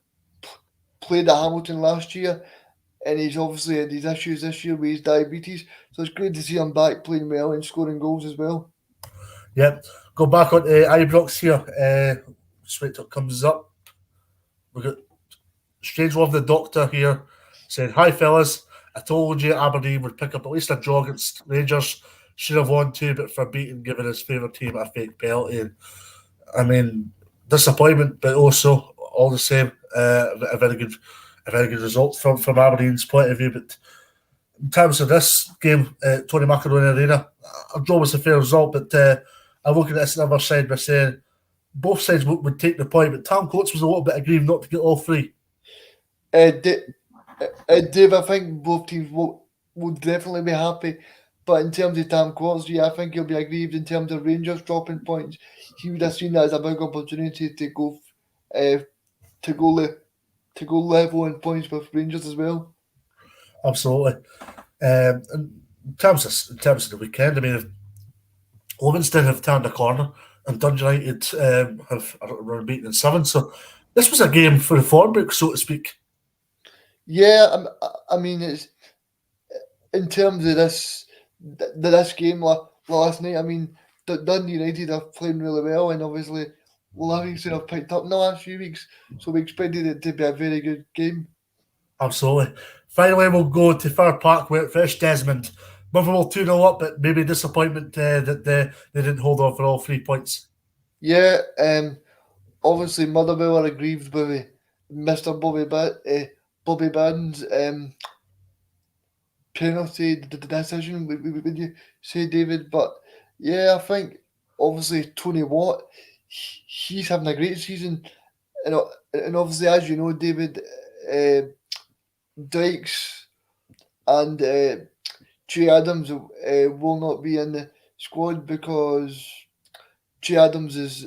Hamilton last year, and he's obviously had these issues this year with his diabetes. So it's great to see him back playing well and scoring goals as well. Yep. Go back on to Ibrox here. Just wait till it comes up. We've got Strange Love the Doctor here saying, hi fellas, I told you Aberdeen would pick up at least a draw against Rangers. Should have won two, but for beating, giving his favourite team a fake penalty. And, I mean, disappointment, but also all the same, a very good result from Aberdeen's point of view. But in terms of this game, Tony Macaroni Arena, a draw was a fair result. But I look at this on the other side by saying both sides would take the point, but Tom Coates was a little bit aggrieved not to get all three. Dave, I think both teams will definitely be happy. But in terms of Tam Courts, yeah, I think he'll be aggrieved in terms of Rangers dropping points. He would have seen that as a big opportunity to go uh, to go level in points with Rangers as well. Absolutely. In terms of the weekend, I mean, if Livingston have turned a corner and Dundee United are beaten in 7. So this was a game for the form book, so to speak. Yeah, I mean, it's in terms of this game last night. I mean, Dundee United are playing really well, and obviously Livingston have picked up in the last few weeks, so we expected it to be a very good game. Absolutely. Finally, we'll go to Fir Park where it finished Desmond. Motherwell 2-0 up, but maybe disappointment that they didn't hold on for all 3 points. Yeah, obviously Motherwell are aggrieved with Mr. Bobby Badden's penalty decision. Would you say, David? But yeah, I think obviously Tony Watt, he's having a great season, and obviously as you know, David, Dykes and Jay Adams will not be in the squad because Jay Adams is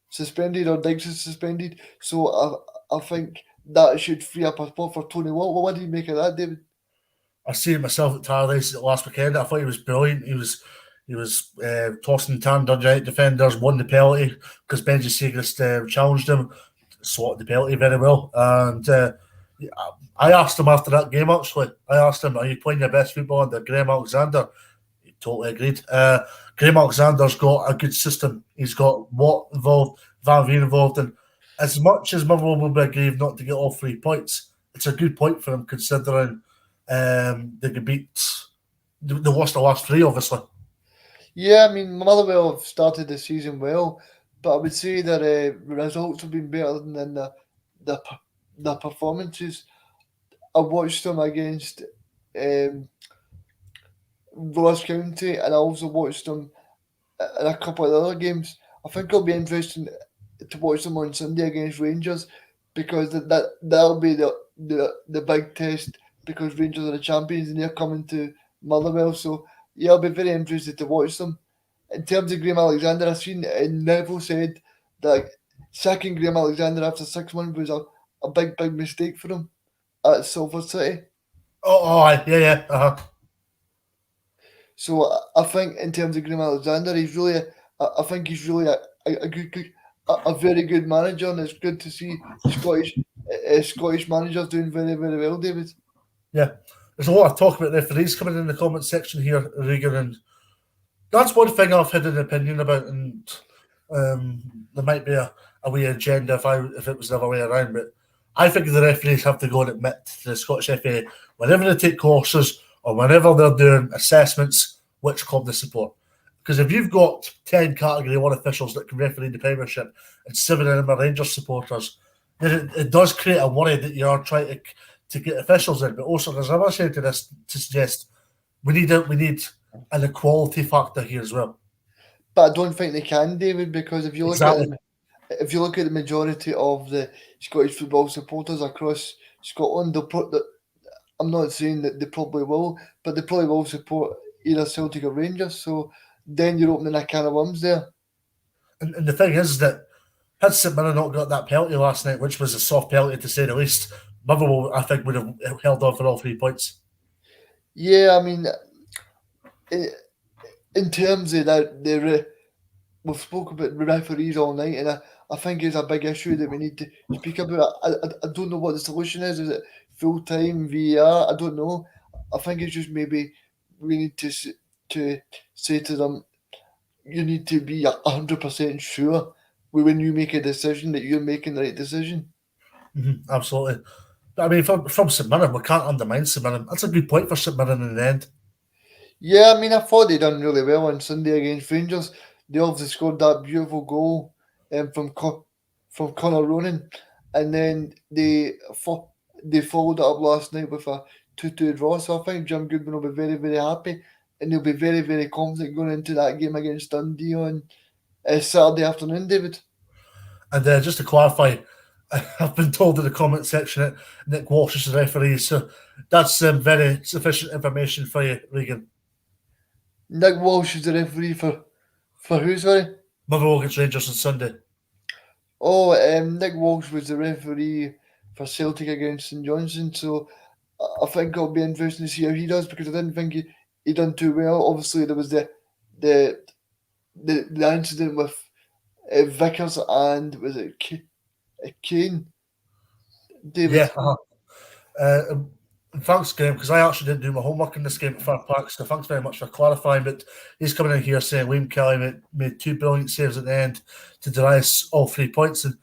suspended or Dykes is suspended. So I think that should free up a spot for Tony Watt. What do you make of that, David? I seen it myself at Tardis last weekend. I thought he was brilliant. He was tossing Dundee defenders, won the penalty because Benji Siegrist challenged him, swatted the penalty very well. And I asked him after that game, actually. I asked him, are you playing your best football under Graham Alexander? He totally agreed. Graham Alexander's got a good system. He's got Watt involved, Van Veen involved. And as much as Motherwell will be aggrieved not to get all 3 points, it's a good point for him considering they could beat the worst of the last 3, obviously. Yeah, I mean, Motherwell have started the season well, but I would say that results have been better than the performances. I watched them against Ross County, and I also watched them in a couple of other games. I think it'll be interesting to watch them on Sunday against Rangers because that'll be the big test because Rangers are the champions and they're coming to Motherwell. So yeah, I'll be very interested to watch them. In terms of Graham Alexander, I've seen Neville said that sacking Graham Alexander after 6 months was a big mistake for him at Silver City. Yeah. So I think in terms of Graham Alexander, I think he's really a very good manager, and it's good to see Scottish managers doing very well, David. Yeah, there's a lot of talk about referees coming in the comment section here, Regan, and that's one thing I've had an opinion about, and there might be a wee agenda if it was the other way around, but I think the referees have to go and admit to the Scottish FA whenever they take courses or whenever they're doing assessments which club they support. Because if you've got 10 Category 1 officials that can referee the Premiership and 7 of them are Rangers supporters, then it does create a worry that you are trying to get officials in. But also, there's another side to this to suggest we need an equality factor here as well. But I don't think they can, David, because if you look at Exactly. them, if you look at the majority of the Scottish football supporters across Scotland, I'm not saying that they probably will, but they probably will support either Celtic or Rangers. So then you're opening a can of worms there. And the thing is that had St Mirren not got that penalty last night, which was a soft penalty to say the least, Motherwell, I think, would have held on for all 3 points. Yeah, I mean, in terms of that, we've spoke about referees all night, and I think it's a big issue that we need to speak about. I don't know what the solution is. Is it full time VAR? I don't know. I think it's just maybe we need to say to them, you need to be 100% sure when you make a decision that you're making the right decision. Absolutely. But I mean, from St Mirren, we can't undermine St Mirren. That's a good point for St Mirren in the end. Yeah, I mean, I thought they done really well on Sunday against Rangers. They obviously scored that beautiful goal from Conor Ronan, and then they followed it up last night with a 2-2 draw. So I think Jim Goodwin will be very, very happy, and he'll be very, very confident going into that game against Dundee on Saturday afternoon, David. And just to clarify, I've been told in the comment section that Nick Walsh is the referee, so that's very sufficient information for you, Regan. Nick Walsh is the referee for who, sorry? Motherwell against Rangers on Sunday. Oh, Nick Walsh was the referee for Celtic against St Johnstone, so I think it'll be interesting to see how he does, because I didn't think he done too well. Obviously, there was the incident with Vickers and was it Kane? David. Yeah. Thanks, Graham, because I actually didn't do my homework in this game at Fair Park, so thanks very much for clarifying. But he's coming in here saying Liam Kelly made 2 brilliant saves at the end to deny us all 3 points, and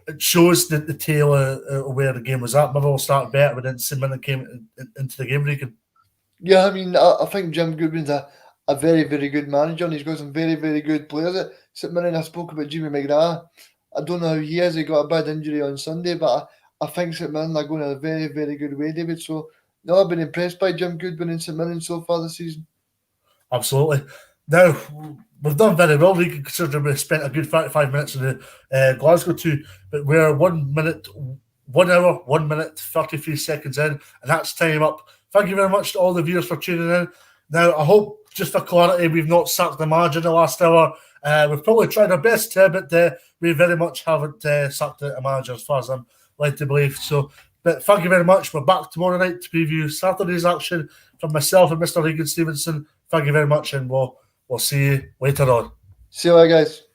it shows the tail of where the game was at. Motherwell started better, but then St Mirren came into the game, Regan. Yeah, I mean, I think Jim Goodwin's a very, very good manager, and he's got some very, very good players at St Mirren. I spoke about Jimmy McGrath. I don't know how he is. He got a bad injury on Sunday, but I think St Mirren are going a very, very good way, David. So, no, I've been impressed by Jim Goodwin and St Mirren so far this season. Absolutely. Now, we've done very well, Regan, considering we spent a good 35 minutes in the Glasgow 2, but we're 1 hour, 1 minute, 33 seconds in, and that's time up. Thank you very much to all the viewers for tuning in. Now, I hope, just for clarity, we've not sacked the manager in the last hour. We've probably tried our best to, but we very much haven't sacked a manager, as far as I'm led to believe. So, but thank you very much. We're back tomorrow night to preview Saturday's action from myself and Mr. Regan Stevenson. Thank you very much, and we'll see you later on. See you later, guys.